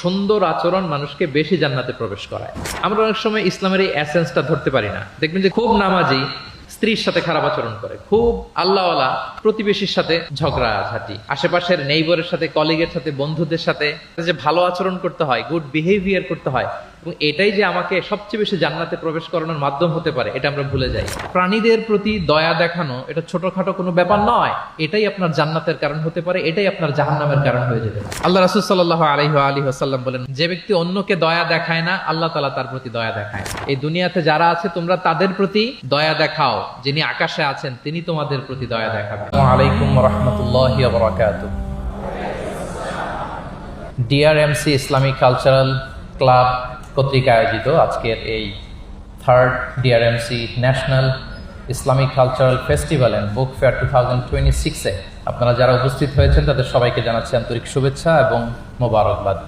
সুন্দর আচরণ মানুষকে বেশি জান্নাতে প্রবেশ করায়। আমরা অনেক সময় ইসলামের এই এসেন্সটা ধরতে পারি না। দেখবেন যে খুব নামাজি স্ত্রীর সাথে খারাপ আচরণ করে, খুব আল্লাহওয়ালা প্রতিবেশীর সাথে ঝগড়াঝাটি, আশেপাশের নেইবরের সাথে, কলিগের সাথে, বন্ধুদের সাথে যে ভালো আচরণ করতে হয়, গুড বিহেভিয়ার করতে হয়, এবং এটাই যে আমাকে সবচেয়ে বেশি জান্নাতে প্রবেশ করানোর মাধ্যম হতে পারে, এটা আমরা ভুলে যাই। প্রাণীদের প্রতি দয়া দেখানো এটা ছোটখাটো কোনো ব্যাপার নয়, এটাই আপনার জান্নাতের কারণ হতে পারে, এটাই আপনার জাহান্নামের কারণ হয়ে যেতে পারে। আল্লাহ রাসূল সাল্লাল্লাহু আলাইহি ওয়াসাল্লাম বলেন, যে ব্যক্তি অন্যকে দয়া দেখায় না, আল্লাহ তাআলা তার প্রতি দয়া দেখায়। এই দুনিয়াতে যারা আছে তোমরা তাদের প্রতি দয়া দেখাও, যিনি আকাশে আছেন তিনি তোমাদের প্রতি দয়া দেখাবেন। আসসালামু আলাইকুম ওয়া রাহমাতুল্লাহি ওয়া বারাকাতুহু। ডিআরএমসি ইসলামিক কালচারাল ক্লাব কর্তৃক আয়োজিত আজকের এই third DRMC national Islamic cultural festival and book fair 2026-এ আপনারা যারা উপস্থিত হয়েছেন তাদের সবাইকে জানাচ্ছি আন্তরিক শুভেচ্ছা এবং মোবারকবাদ।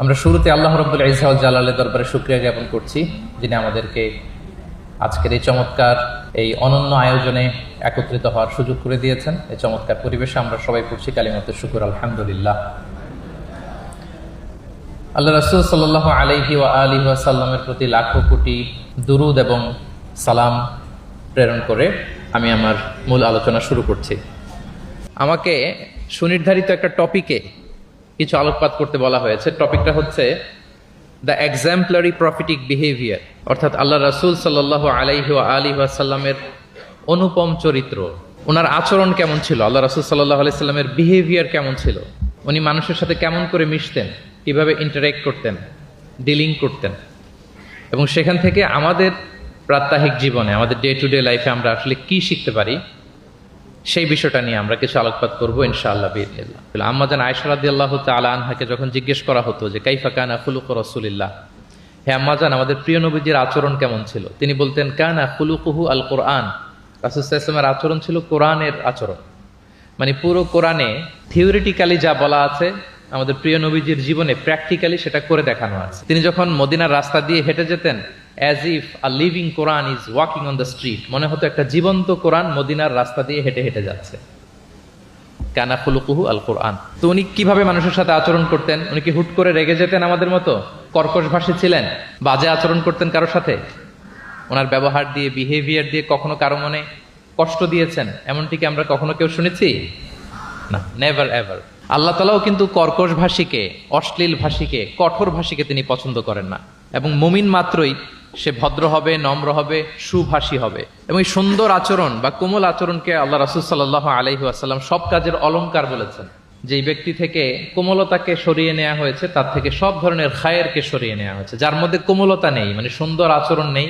আমরা শুরুতে আল্লাহ রাব্বুল ইজ্জত ওয়াল জালালের দরবারে শুকরিয়া জ্ঞাপন করছি, যিনি আমাদেরকে আজকের এই চমৎকার এই অনন্য আয়োজনে একত্রিত হওয়ার সুযোগ করে দিয়েছেন। এই চমৎকার পরিবেশে আমরা সবাই পড়ছি কালিমাতুশ শুকর, আলহামদুলিল্লাহ। আল্লাহ রাসূল সাল্লাল্লাহু আলাইহি ওয়া আলিহি ওয়াসাল্লামের প্রতি লাখো কোটি দুরুদ এবং সালাম প্রেরণ করে আমি আমার মূল আলোচনা শুরু করছি। আমাকে সুনির্ধারিত একটা টপিকে কিছু আলোকপাত করতে বলা হয়েছে। টপিকটা হচ্ছে দ্য এক্সাম্পলারি প্রফিটিক বিহেভিয়ার, অর্থাৎ আল্লাহ রাসূল সাল্লাল্লাহু আলাইহি ওয়া আলিহি ওয়াসাল্লামের অনুপম চরিত্র। ওনার আচরণ কেমন ছিল, আল্লাহ রাসূল সাল্লাল্লাহু আলাইহি সাল্লামের বিহেভিয়ার কেমন ছিল, উনি মানুষের সাথে কেমন করে মিশতেন, কিভাবে ইন্টারেক্ট করতেন, ডিলিং করতেন, এবং সেখান থেকে আমাদের প্রাত্যহিক জীবনে, আমাদের ডে টু ডে লাইফে আমরা আসলে কি শিখতে পারি, সেই বিষয়টা নিয়ে আমরা কিছু আলোকপাত করবো ইনশাআল্লাহ বিইজনিল্লাহ। আম্মা জান আয়েশা রাদিয়াল্লাহু তাআলা আনহাকে যখন জিজ্ঞেস করা হতো যে কাইফা কানা খুলুকু রাসূলিল্লাহ, হে আম্মা জান আমাদের প্রিয় নবীজির আচরণ কেমন ছিল, তিনি বলতেন কানা খুলুকুহু আল কোরআন। রাসূল সাল্লাল্লাহু আলাইহি ওয়াসাল্লামের আচরণ ছিল কোরআনের আচরণ। মানে পুরো কোরআনে থিওরিটিক্যালি যা বলা আছে আমাদের প্রিয় নবীজির জীবনে প্র্যাকটিক্যালি সেটা করে দেখানো আছে। তিনি যখন মদিনার রাস্তা দিয়ে হেঁটে যেতেন, as if a living Quran is walking on the street, মনে হতো একটা জীবন্ত কোরআন মদিনার রাস্তা দিয়ে হেঁটে হেঁটে যাচ্ছে। কানা খুলুকুহু আল কোরআন। তো উনি কিভাবে মানুষের সাথে আচরণ করতেন? উনি কি হুট করে রেগে যেতেন আমাদের মতো? কর্কশ ভাষী ছিলেন? বাজে আচরণ করতেন কারোর সাথে? ওনার ব্যবহার দিয়ে, বিহেভিয়ার দিয়ে কখনো কারো মনে কষ্ট দিয়েছেন এমনটি কি আমরা কখনো কেউ শুনেছি? না, নেভার এভার। আল্লাহ তাআলাও কিন্তু কর্কশ ভাষীকে, অশ্লীল ভাষীকে, কঠোর ভাষীকে তিনি পছন্দ করেন না। এবং মুমিন মাত্রই সে ভদ্র হবে, নম্র হবে, সুভাষী হবে। এবং এই সুন্দর আচরণ বা কোমল আচরণকে আল্লাহ রাসূল সাল্লাল্লাহু আলাইহি ওয়াসাল্লাম সব কাজের অলংকার বলেছেন। যেই ব্যক্তি থেকে কোমলতাকে সরিয়ে নেওয়া হয়েছে তার থেকে সব ধরনের খায়েরকে সরিয়ে নেওয়া হয়েছে। যার মধ্যে কোমলতা নেই, মানে সুন্দর আচরণ নেই,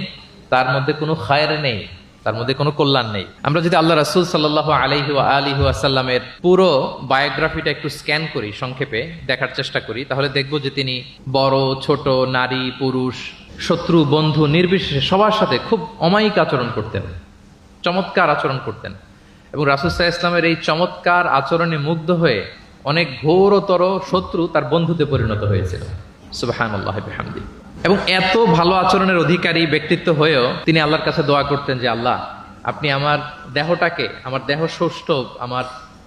তার মধ্যে কোনো খায়ের নেই, তার মধ্যে কোনো কল্যাণ নেই। আমরা যদি আল্লাহ রাসূল সাল্লাল্লাহু আলাইহি ওয়া আলিহি ওয়াসাল্লামের পুরো বায়োগ্রাফিটা একটু স্ক্যান করি, সংক্ষেপে দেখার চেষ্টা করি, তাহলে দেখব যে তিনি বড় ছোট, নারী পুরুষ, শত্রু বন্ধু নির্বিশেষে সবার সাথে খুব অমায়িক আচরণ করতেন, চমৎকার আচরণ করতেন। এবং রাসূল সাল্লাল্লাহু আলাইহি ওয়াসাল্লামের এই চমৎকার আচরণে মুগ্ধ হয়ে অনেক ঘোরতর শত্রু তার বন্ধুতে পরিণত হয়েছিল। সুবহানাল্লাহ বিহামদি। এবং এত ভালো আচরণের অধিকারী ব্যক্তিত্ব হয়েও তিনি আল্লাহর কাছে দোয়া করতেন যে আল্লাহ, আপনি আমার দেহটাকে, আমার দেহ সৌষ্ঠব, আমার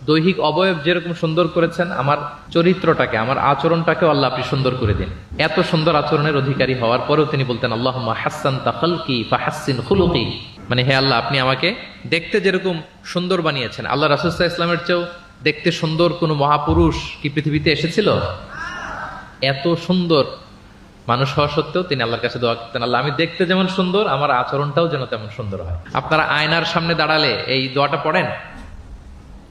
দৈহিক অবয়ব যেরকম সুন্দর করেছেন, আমার চরিত্রটাকে, আমার আচরণটাকেও আল্লাহ আপনি সুন্দর করে দিন। এত সুন্দর আচরণের অধিকারী হওয়ার পরেও তিনি বলতেন আল্লাহুম্মা হাসসানতা খালকি ফাহাসসিন খুলুকি, মানে হে আল্লাহ আপনি আমাকে দেখতে যেরকম সুন্দর বানিয়েছেন। আল্লাহ রাসূল সাল্লাল্লাহু আলাইহি ওয়াসাল্লামের চেয়েও দেখতে সুন্দর কোনো মহাপুরুষ কি পৃথিবীতে এসেছিল? এত সুন্দর মানুষ হওয়া সত্ত্বেও তিনি আল্লাহর কাছে দোয়া করতেন, আল্লাহ আমি দেখতে যেমন সুন্দর আমার আচরণটাও যেন তেমন সুন্দর হয়। আপনারা আয়নার সামনে দাঁড়ালে এই দোয়াটা পড়েন?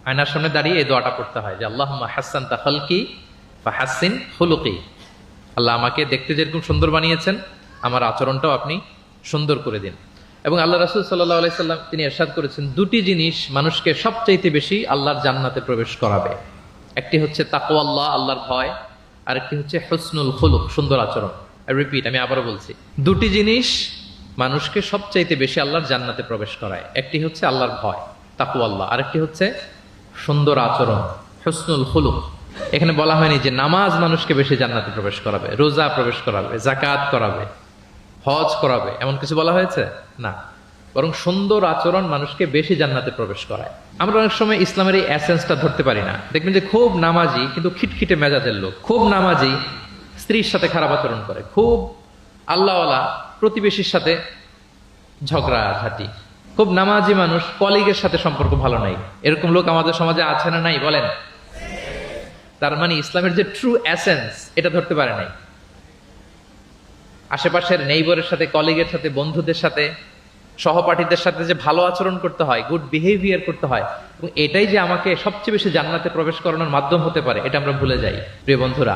আয়নার সামনে দাঁড়িয়ে এই দোয়াটা পড়তে হয় যে আল্লাহুম্মা হাসসানতা খালকি ফাহাসসিন খুলুকি, আল্লাহ আমাকে দেখতে যেরকম সুন্দর বানিয়েছেন আমার আচরণটাও আপনি সুন্দর করে দিন। এবং আল্লাহ রাসূল সাল্লাল্লাহু আলাইহি সাল্লাম তিনি ইরশাদ করেছেন, দুটি জিনিস মানুষকে সবচাইতে বেশি আল্লাহর জান্নাতে প্রবেশ করাবে। একটি হচ্ছে তাকওয়াল্লাহ, আল্লাহর ভয়, আর একটি হচ্ছে হুসনুল খুলুক, সুন্দর আচরণ। রিপিট, আমি আবারও বলছি, দুটি জিনিস মানুষকে সবচাইতে বেশি আল্লাহর জান্নাতে প্রবেশ করায়। একটি হচ্ছে আল্লাহর ভয়, তাকওয়াল্লাহ, আরেকটি হচ্ছে সুন্দর আচরণ, হুসনুল খুলুক। এখানে বলা হয়নি যে নামাজ মানুষকে বেশি জান্নাতে প্রবেশ করাবে, রোজা প্রবেশ করাবে, যাকাত করাবে, হজ করাবে, এমন কিছু বলা হয়েছে না। বরং সুন্দর আচরণ মানুষকে বেশি জান্নাতে প্রবেশ করায়। আমরা অনেক সময় ইসলামের এই এসেন্সটা ধরতে পারি না। দেখবেন যে খুব নামাজি কিন্তু খিটখিটে মেজাজের লোক, খুব নামাজি স্ত্রীর সাথে খারাপ আচরণ করে, খুব আল্লাহওয়ালা প্রতিবেশীর সাথে ঝগড়াঝাটি, খুব নামাজি মানুষ কলিগের সাথে সম্পর্ক ভালো নাই, এরকম লোক আমাদের সমাজে আছে না নাই বলেন? তার মানে ইসলামের যে ট্রু এসেন্স এটা ধরতে পারে নাই। আশেপাশের নেইবরের সাথে, কলিগের সাথে, বন্ধুদের সাথে, সহপাঠীদের সাথে যে ভালো আচরণ করতে হয়, গুড বিহেভিয়ার করতে হয়, এবং এটাই যে আমাকে সবচেয়ে বেশি জান্নাতে প্রবেশ করানোর মাধ্যম হতে পারে, এটা আমরা ভুলে যাই। প্রিয় বন্ধুরা,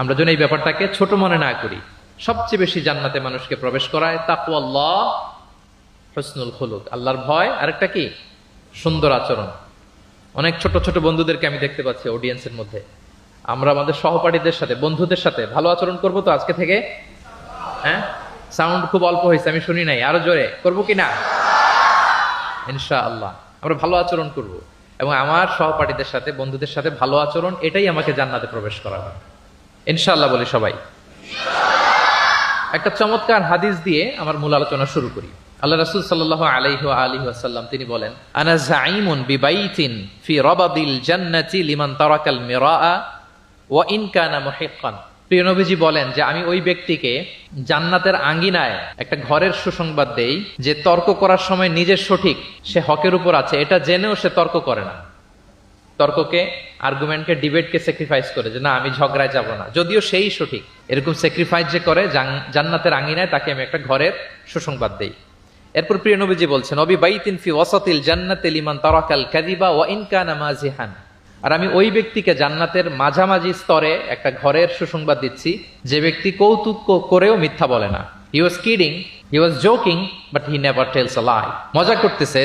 আমরা যেন এই ব্যাপারটাকে ছোট মনে না করি। সবচেয়ে বেশি জান্নাতে মানুষকে প্রবেশ করায় তাকওয়াল্লাহ, হুসনুল খুলুক, আল্লাহর ভয়, আরেকটা কি? সুন্দর আচরণ। অনেক ছোট ছোট বন্ধুদেরকে আমি দেখতে পাচ্ছি অডিয়েন্সের মধ্যে। আমরা আমাদের সহপাঠীদের সাথে, বন্ধুদের সাথে ভালো আচরণ করব তো আজকে থেকে? হ্যাঁ, সাউন্ড খুব অল্প হয়েছে, আমি শুনি নাই, আরো জোরে করবো কিনা? ইনশাআল্লাহ আমরা ভালো আচরণ করব, এবং আমার সহপাঠীদের সাথে, বন্ধুদের সাথে ভালো আচরণ, এটাই আমাকে জান্নাতে প্রবেশ করাবে ইনশাআল্লাহ। বলি সবাই। একটা চমৎকার হাদিস দিয়ে আমার মূল আলোচনা শুরু করি। আল্লাহ রাসূল সাল্লাল্লাহু আলাইহি ওয়া আলিহি ওয়াসাল্লাম তিনি বলেন, আনা যাঈমুন বিবাইতিন ফি রাবাদিল জান্নাতি লিমান তারাকাল মিরাআ ওয়া ইন কানা মুহিক্কান। প্রিয় নবীজি বলেন যে আমি ওই ব্যক্তিকে জান্নাতের আঙ্গিনায় একটা ঘরের সুসংবাদ দেই যে তর্ক করার সময় নিজের সঠিক, সে হকের উপর আছে, এটা জেনেও সে তর্ক করে না। তর্ককে, আর্গুমেন্টকে, ডিবেটকে স্যাক্রিফাইস করে, যে না আমি ঝগড়ায় যাব না, যদিও সেই সঠিক, এরকম স্যাক্রিফাইস যে করে জান্নাতের আঙ্গিনায়, তাকে আমি একটা ঘরের সুসংবাদ দেই। এরপর প্রিয় নবীজি বলছেন, অবি বাইতিন ফি ওয়াসাতিল জান্নাতি লিমান তারাকাল কাযিবা ওয়া ইন কানা মাজিহান। আর আমি ওই ব্যক্তিকে জান্নাতের মাঝামাঝি স্তরে একটা ঘরের সুসংবাদ দিচ্ছি, যে ব্যক্তি কৌতুক করেও মিথ্যা বলে না। He was kidding, he was joking, but he never tells a lie. মজা করতেছে,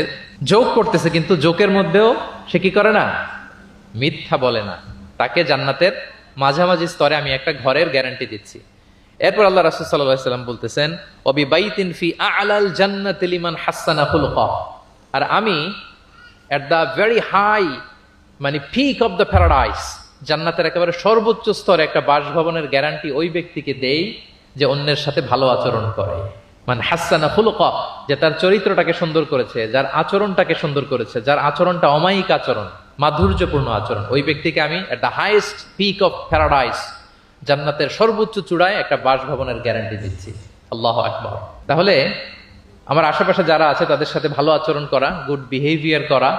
জোক করতেছে, কিন্তু জোকের মধ্যেও সে কি করে না? মিথ্যা বলে না। তাকে জান্নাতের মাঝামাঝি স্তরে আমি একটা ঘরের গ্যারান্টি দিচ্ছি। এরপর আল্লাহ রাসূল সাল্লাল্লাহু আলাইহি ওয়াসাল্লাম বলতেছেন, ওয়াবি বাইতিন ফি আ'লাল জান্নাতি লিমান হাসানা খুলুকা। আর আমি এট দ্য ভেরি হাই, মানে পিক অফ দ্য প্যারাডাইস, জান্নাতের একেবারে সর্বোচ্চ স্তরে একটা বাসভবনের গ্যারান্টি ওই ব্যক্তিকে দেই যে অন্যের সাথে ভালো আচরণ করে। মানে হাসানা খুলুকা, যে তার চরিত্রটাকে সুন্দর করেছে, যার আচরণটাকে সুন্দর করেছে, যার আচরণটা অমায়িক আচরণ, মাধুর্যপূর্ণ আচরণ, ওই ব্যক্তিকে আমি at the highest peak of paradise, জান্নাতের সর্বোচ্চ চূড়ায় একটা বাসভবনের গ্যারান্টি দিচ্ছি। আল্লাহু আকবার। তাহলে আমার আশেপাশে যারা আছে তাদের সাথে ভালো আচরণ করা, গুড বিহেভিয়ার করা,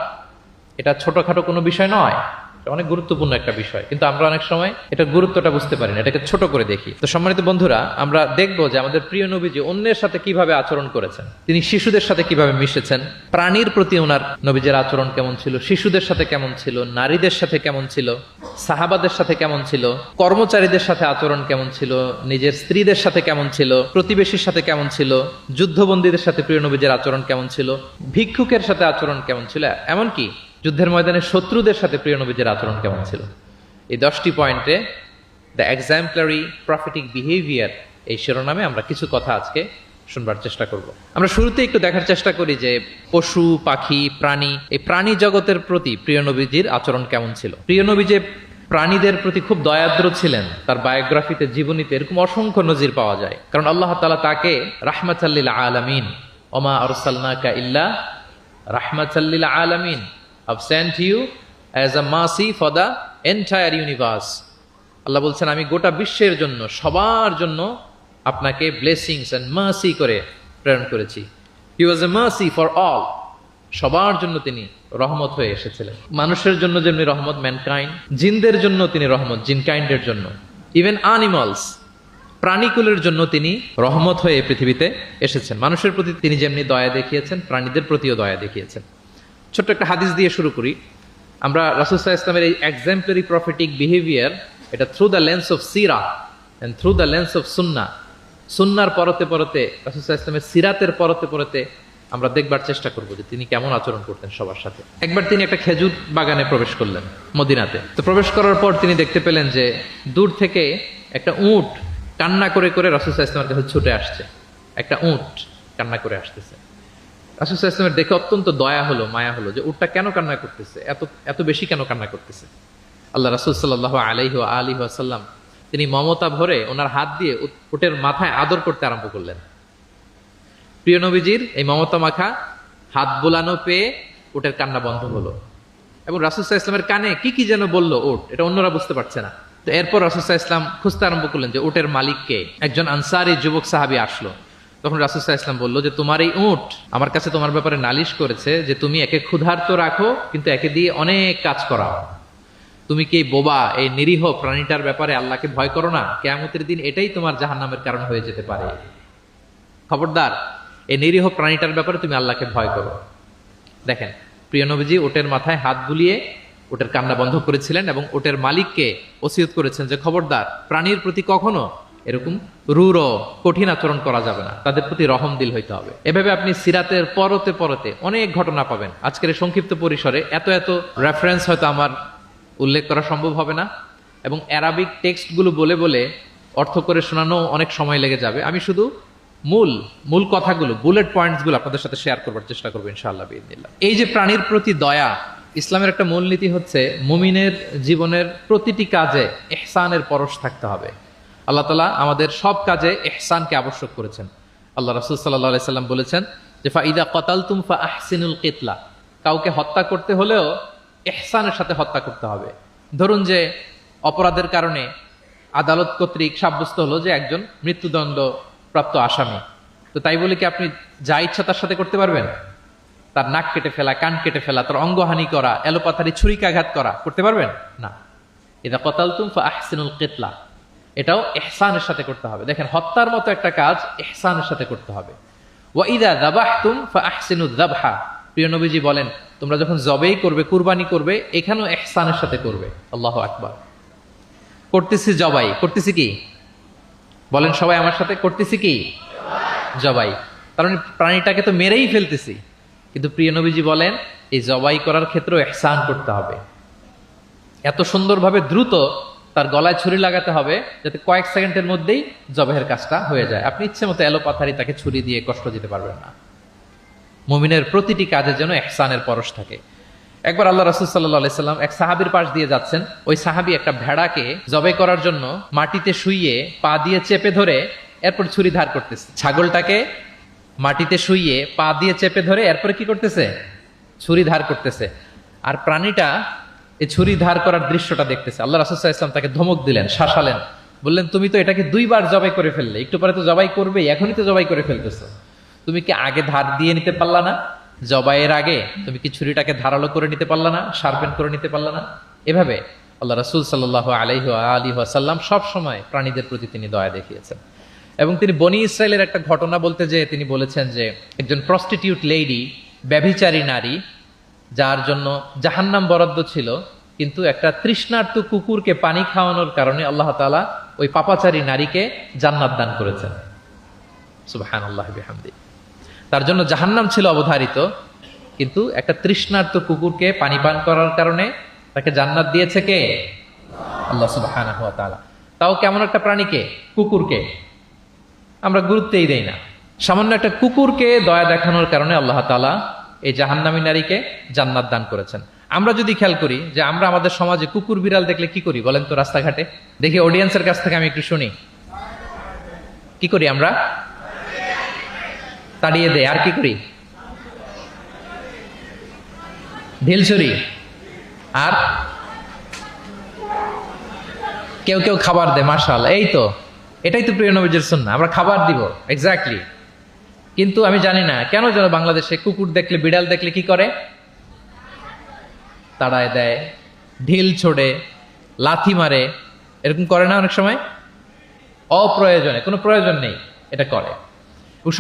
এটা ছোটখাটো কোনো বিষয় নয়, এটা অনেক গুরুত্বপূর্ণ একটা বিষয়। কিন্তু আমরা অনেক সময় এটার গুরুত্বটা বুঝতে পারি না, এটাকে ছোট করে দেখি। তো সম্মানিত বন্ধুরা, আমরা দেখবো যে আমাদের প্রিয় নবীজি অন্যের সাথে কিভাবে আচরণ করেছেন। তিনি শিশুদের সাথে কিভাবে মিশেছেন, প্রাণীর প্রতি ওনার নবীজের আচরণ কেমন ছিল, শিশুদের সাথে কেমন ছিল, নারীদের সাথে কেমন ছিল, সাহাবাদের সাথে কেমন ছিল, কর্মচারীদের সাথে আচরণ কেমন ছিল, নিজের স্ত্রীদের সাথে কেমন ছিল, প্রতিবেশীর সাথে কেমন ছিল, যুদ্ধবন্দীদের সাথে প্রিয় নবীজের আচরণ কেমন ছিল, ভিক্ষুকের সাথে আচরণ কেমন ছিল, এমনকি যুদ্ধের ময়দানে শত্রুদের সাথে প্রিয় নবীজের আচরণ কেমন ছিল। এই 10টি পয়েন্টে দ্য এক্সাম্পলারি প্রফেটিক বিহেভিয়ার, এই শিরোনামে আমরা কিছু কথা আজকে শুনবার চেষ্টা করব। আমরা শুরুতে একটু দেখার চেষ্টা করি যে পশু, পাখি, প্রাণী, এই প্রাণী জগতের প্রতি প্রিয় নবীজির আচরণ কেমন ছিল। প্রিয় নবী যে প্রাণীদের প্রতি খুব দয়াদ্র ছিলেন, তার বায়োগ্রাফিতে, জীবনীতে এরকম অসংখ্য নজির পাওয়া যায়। কারণ আল্লাহ তাআলা তাকে রাহমাতাল লিল আলামিন, ওমা আরসালনাকা ইল্লা রাহমাতাল লিল আলামিন, I've sent you as a mercy for the entire universe. আল্লাহ বলছেন, আমি গোটা বিশ্বের জন্য, সবার জন্য আপনাকে ব্লেসিংস এন্ড মার্সি করে প্রেরণ করেছি। He was a mercy for all. সবার জন্য তিনি রহমত হয়ে এসেছিলেন। মানুষের জন্য যেমনি রহমত, ম্যানকাইন্ড, জিনদের জন্য তিনি রহমত, জিনকাইন্ডের জন্য, ইভেন অ্যানিমালস, প্রাণীকুলের জন্য তিনি রহমত হয়ে পৃথিবীতে এসেছেন। মানুষের প্রতি তিনি যেমনি দয়া দেখিয়েছেন, প্রাণীদের প্রতিও দয়া দেখিয়েছেন। ছোট্ট একটা হাদিস দিয়ে শুরু করি। আমরা রাসূল সাল্লাল্লাহু আলাইহি ওয়াসাল্লামের এই এক্সাম্পলারি প্রফেটিক বিহেভিয়ার, এটা থ্রু দ্য লেন্স অফ সিরা and through the lens of সুন্নাহ, সুন্নাহর পরতে পরতে, রাসূল সাল্লাল্লাহু আলাইহি ওয়াসাল্লামের সিরাতের পরতে পরতে আমরা দেখবার চেষ্টা করব যে তিনি কেমন আচরণ করতেন সবার সাথে। একবার তিনি একটা খেজুর বাগানে প্রবেশ করলেন মদিনাতে। তো প্রবেশ করার পর তিনি দেখতে পেলেন যে দূর থেকে একটা উট কান্না করে করে রাসূল সাল্লাল্লাহু আলাইহি ওয়াসাল্লামের কাছে ছুটে আসছে। একটা উট কান্না করে আসতেছে। রাসূল সাল্লাল্লাহু আলাইহি ওয়াসাল্লামের দেখে অত্যন্ত দয়া হলো, মায়া হলো, যে উটটা কেন কান্না করতেছে, এত বেশি কেন কান্না করতেছে। আল্লাহ রাসূল সাল্লাল্লাহু আলাইহি ওয়া আলিহি ওয়াসাল্লাম তিনি মমতা ভরে ওনার হাত দিয়ে উটের মাথায় আদর করতে আরম্ভ করলেন। প্রিয় নবীজির এই মমতা মাখা হাত বোলানো পেয়ে উটের কান্না বন্ধ হলো, এবং রাসূল সাল্লাল্লাহু আলাইহি ওয়াসাল্লামের কানে কি কি যেন বলল উট, এটা অন্যরা বুঝতে পারছে না। তো এরপর রাসূলুল্লাহ ইসলাম খুঁজতে আরম্ভ করলেন যে উটের মালিককে। একজন আনসারী যুবক সাহাবী আসলো। তখন রাসূলুল্লাহ ইসলাম বললো যে তোমার এই উট আমার কাছে তোমার ব্যাপারে নালিশ করেছে যে তুমি একে ক্ষুধার্ত রাখো, কিন্তু একে দিয়ে অনেক কাজ করাও। তুমি কি বোবা, এই নিরীহ প্রাণীটার ব্যাপারে আল্লাহকে ভয় করো না? কিয়ামতের দিন এটাই তোমার জাহান্নামের কারণ হয়ে যেতে পারে। খবরদার, এই নিরীহ প্রাণীটার ব্যাপারে তুমি আল্লাহকে ভয় করো। দেখেন, প্রিয় নবীজি উটের মাথায় হাত বুলিয়ে উটের কান্না বন্ধ করেছিলেন এবং উটের মালিককে ওসিয়ত করেছেন যে খবরদার, প্রাণীর প্রতি কখনো এরকম রূঢ় কঠিন আচরণ করা যাবে না, তাদের প্রতি রহম দিল হইতে হবে। এভাবে আপনি সিরাতের পরতে পরতে অনেক ঘটনা পাবেন। আজকের এই সংক্ষিপ্ত পরিসরে এত এত রেফারেন্স হয়তো আমার উল্লেখ করা সম্ভব হবে না, এবং অ্যারাবিক টেক্সটগুলো বলে বলে অর্থ করে শোনানো অনেক সময় লেগে যাবে। আমি শুধু মূল কথাগুলো, বুলেট পয়েন্টসগুলো আপনাদের সাথে শেয়ার করবার চেষ্টা করবো ইনশাআল্লাহ বিইذনিল্লাহ। এই যে প্রাণীর প্রতি দয়া, ইসলামের একটা মূলনীতি হচ্ছে মুমিনের জীবনের প্রতিটি কাজে ইহসানের পরশ থাকতে হবে। আল্লাহ তাআলা আমাদের সব কাজে ইহসানকে আবশ্যক করেছেন। আল্লাহ রাসূল সাল্লাল্লাহু আলাইহি সাল্লাম বলেছেন যে ফাইদা ক্বাতালতুম ফাআহসিনুল কিতলা, কাউকে হত্যা করতে হলেও ইহসানের সাথে হত্যা করতে হবে। ধরুন যে অপরাধের কারণে আদালত কর্তৃক সাব্যস্ত হলো যে একজন মৃত্যুদণ্ড প্রাপ্ত আসামি, তো তাই বলে কি আপনি যা ইচ্ছা তার সাথে করতে পারবেন? তার নাক কেটে ফেলা, কান কেটে ফেলা, তার অঙ্গহানি করা, এলোপাথারি ছুরিকাঘাত করা করতে পারবেন না। ইদা ক্বাতালতুম ফাআহসিনুল কিতলা, এটাও ইহসানের সাথে করতে হবে। দেখেন, হত্যার মতো একটা কাজ ইহসানের সাথে করতে হবে। ওয়া ইদা যাবাহতুম ফাআহসিনুয যাবহা, প্রিয় নবীজি বলেন তোমরা যখন জবেই করবে, কুরবানি করবে, এখানেও ইহসানের সাথে করবে। আল্লাহু আকবার। করতেছি জবাই, করতেছি কি? বলেন সবাই আমার সাথে, করতেছি কি? জবাই। কারণ প্রাণীটাকে তো মেরেই ফেলতেছি, কিন্তু প্রিয় নবীজি বলেন এই জবাই করার ক্ষেত্রেও ইহসান করতে হবে। এত সুন্দরভাবে দ্রুত তার গলায় ছুরি লাগাতে হবে যাতে কয়েক সেকেন্ডের মধ্যেই জবাইয়ের কাজটা হয়ে যায়। আপনি ইচ্ছে মতো এলোপাথারি তাকে ছুরি দিয়ে কষ্ট দিতে পারবেন না। মুমিনের প্রতিটি কাজের যেন ইহসানের পরশ থাকে। একবার আল্লাহ রাসূল সাল্লাল্লাহু আলাইহি সাল্লাম এক সাহাবীর পাশ দিয়ে যাচ্ছেন। ওই সাহাবী একটা ভেড়াকে জবাই করার জন্য মাটিতে শুইয়ে পা দিয়ে চেপে ধরে এরপর ছুরি ধার করতেছে। ছাগলটাকে মাটিতে শুইয়ে পা দিয়ে চেপে ধরে এরপরে কি করতেছে? ছুরি ধার করতেছে। আর প্রাণীটা এই ছুরি ধার করার দৃশ্যটা দেখতেছে। আল্লাহ রাসূল সাল্লাল্লাহু আলাইহি ওয়াসাল্লাম তাকে ধমক দিলেন, শাসালেন, বললেন তুমি তো এটাকে 2 বার জবাই করে ফেললে, একটু পরে তো জবাই করবে, এখনই তো জবাই করে ফেলতেছো। তুমি কি আগে ধার দিয়ে নিতে পারলা না? জবাইয়ের আগে তুমি কি ছুরিটাকে ধারালো করে নিতে পারলা না? শার্পেন করে নিতে পারলা না? এভাবে আল্লাহ রাসূল সাল্লাল্লাহু আলাইহি ওয়াসাল্লাম সব সময় প্রাণীদের প্রতি তিনি দয়া দেখিয়েছেন। এবং তিনি বনি ইসরায়েলের একটা ঘটনা বলতে যেয়ে তিনি বলেছেন যে একজন প্রস্টিটিউট লেডি, ব্যভিচারী নারী, যার জন্য জাহান্নাম বরাদ্দ ছিল, কিন্তু একটা তৃষ্ণার্ত কুকুরকে পানি খাওয়ানোর কারণে আল্লাহ তাআলা ওই পাপাচারী নারীকে জান্নাত দান করেছেন। সুবহানাল্লাহি বিহামদি। তার জন্য জাহান্নাম ছিল অবধারিত, কিন্তু একটা তৃষ্ণার্ত কুকুরকে পানি পান করার কারণে তাকে জান্নাত দিয়েছে কে? আল্লাহ সুবহানাহু ওয়া তাআলা। তাও কেমন একটা প্রাণীকে? কুকুরকে। আমরা গুরুত্বই দেই না। সামান্য একটা কুকুরকে দয়া দেখানোর কারণে আল্লাহ তাআলা এই জাহান্নামী নারীকে জান্নাত দান করেছেন। আমরা যদি খেয়াল করি যে আমরা আমাদের সমাজে কুকুর বিড়াল দেখলে কি করি বলেন তো? রাস্তাঘাটে দেখি, অডিয়েন্সের কাছ থেকে আমি একটু শুনি, কি করি আমরা? তাড়িয়ে দেয়। আর কি করি? ঢিল ছুরি। আর কেউ কেউ খাবার দেয়। মাশাআল্লাহ, এই তো, এটাই তো প্রিয় নবীজির সুন্নাহ, আমরা খাবার দিব। এক্স্যাক্টলি। কিন্তু আমি জানি না কেন যেন বাংলাদেশে কুকুর দেখলে, বিড়াল দেখলে কি করে? তাড়ায় দেয়, ঢিল ছোড়ে, লাথি মারে, এরকম করে না অনেক সময়? অপ্রয়োজনে, কোনো প্রয়োজন নেই এটা করে।